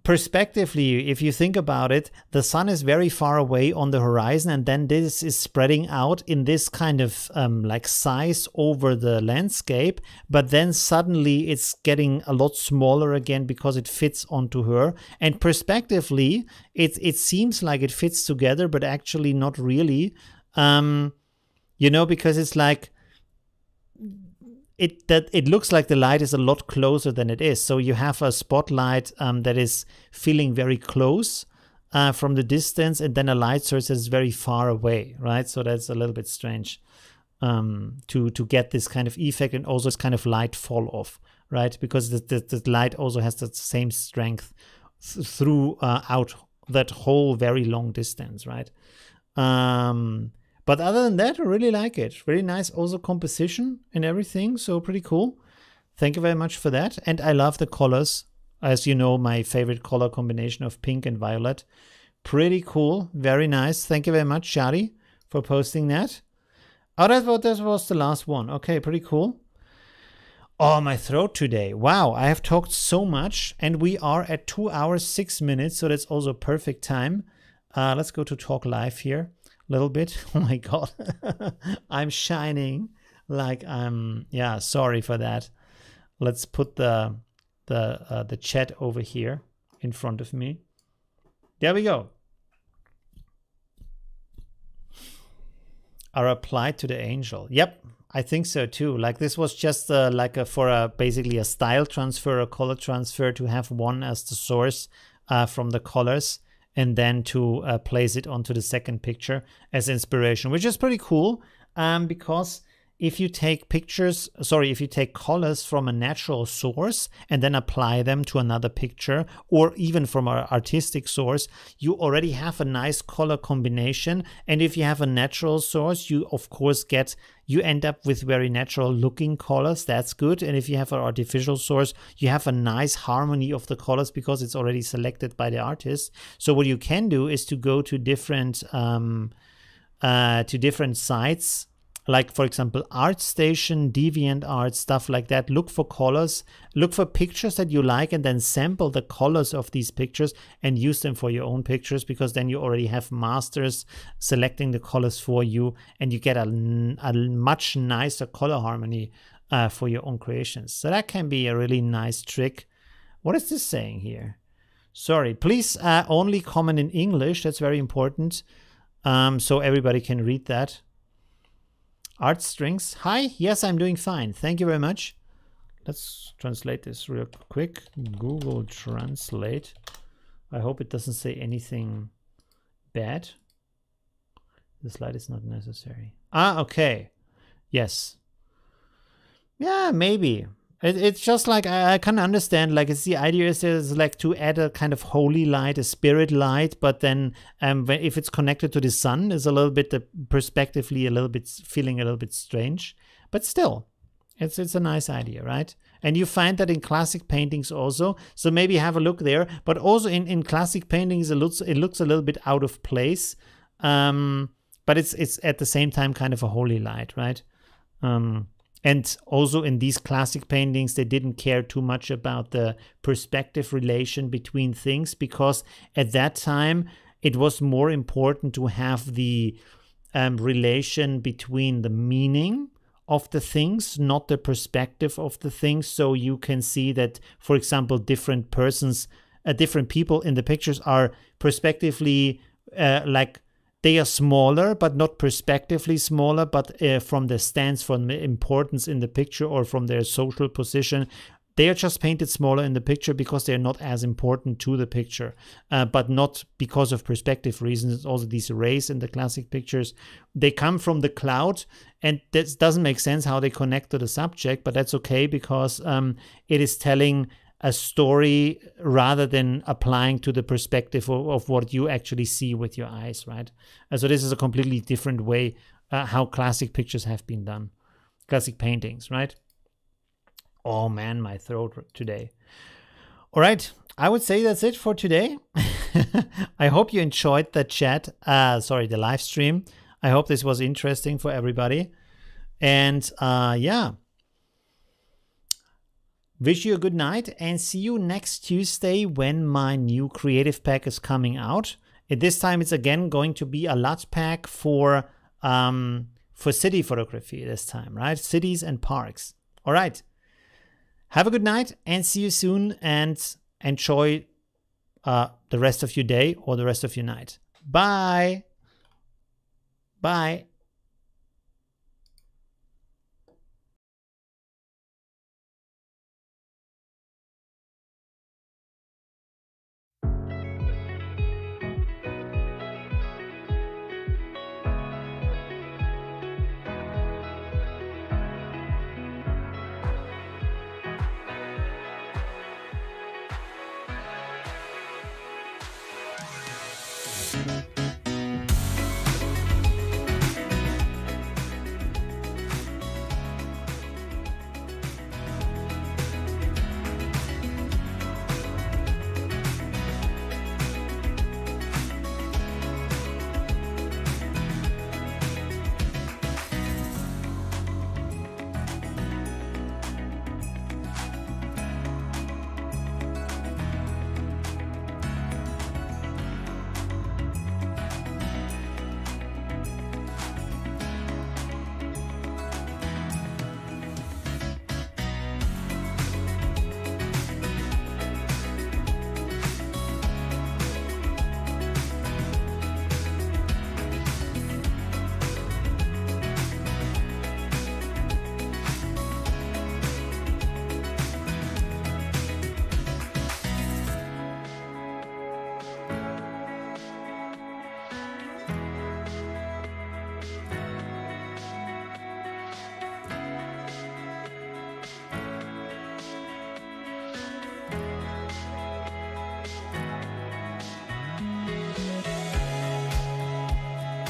perspectively, if you think about it, the sun is very far away on the horizon, and then this is spreading out in this kind of like size over the landscape, but then suddenly it's getting a lot smaller again because it fits onto her. And perspectively, it seems like it fits together, but actually not really. You know, because it's like it looks like the light is a lot closer than it is. So you have a spotlight that is feeling very close from the distance, and then a light source that is very far away, right? So that's a little bit strange to get this kind of effect, and also this kind of light fall off, right? Because the light also has the same strength throughout that whole very long distance, right? But other than that, I really like it. Really nice also composition and everything. So pretty cool. Thank you very much for that. And I love the colors. As you know, my favorite color combination of pink and violet. Pretty cool. Very nice. Thank you very much, Shari, for posting that. Oh, that was the last one. Okay, pretty cool. Oh, my throat today. Wow, I have talked so much. And we are at 2 hours, 6 minutes. So that's also perfect time. Let's go to talk live here. Little bit. Oh my god. I'm shining like I'm sorry for that. Let's put the chat over here in front of me. There we go. I replied to the angel. Yep, I think so too. Like this was just basically a style transfer, a color transfer, to have one as the source from the colors, and then to place it onto the second picture as inspiration, which is pretty cool because if you take colors from a natural source and then apply them to another picture, or even from an artistic source, you already have a nice color combination. And if you have a natural source, you of course end up with very natural looking colors. That's good. And if you have an artificial source, you have a nice harmony of the colors because it's already selected by the artist. So what you can do is to go to different sites, like for example ArtStation, DeviantArt, stuff like that. Look for colors, look for pictures that you like, and then sample the colors of these pictures and use them for your own pictures, because then you already have masters selecting the colors for you, and you get a much nicer color harmony for your own creations. So that can be a really nice trick. What is this saying here? Sorry, please only comment in English. That's very important, so everybody can read that. Art Strings. Hi, yes, I'm doing fine. Thank you very much. Let's translate this real quick. Google Translate. I hope it doesn't say anything bad. The slide is not necessary. Okay. Yes. Yeah, maybe. It's just like, I can understand, like, it's the idea is like to add a kind of holy light, a spirit light, but then if it's connected to the sun, is a little bit, perspectively, a little bit feeling a little bit strange, but still, It's a nice idea, right? And you find that in classic paintings also. So maybe have a look there. But also in classic paintings, it looks a little bit out of place. But it's at the same time kind of a holy light, right? And also in these classic paintings, they didn't care too much about the perspective relation between things, because at that time it was more important to have the relation between the meaning of the things, not the perspective of the things. So you can see that, for example, different people in the pictures are perspectively like they are smaller, but not perspectively smaller, but from the stance, from the importance in the picture, or from their social position. They are just painted smaller in the picture because they're not as important to the picture, but not because of perspective reasons. Also, these rays in the classic pictures, they come from the cloud, and that doesn't make sense how they connect to the subject, but that's okay, because it is telling a story rather than applying to the perspective of what you actually see with your eyes, right? So this is a completely different way how classic pictures have been done, classic paintings, right? Oh man, my throat today. All right, I would say that's it for today. I hope you enjoyed the the live stream. I hope this was interesting for everybody. And yeah, wish you a good night, and see you next Tuesday when my new creative pack is coming out. At this time, it's again going to be a LUT pack for city photography this time, right? Cities and parks. All right. Have a good night, and see you soon, and enjoy the rest of your day or the rest of your night. Bye. Bye.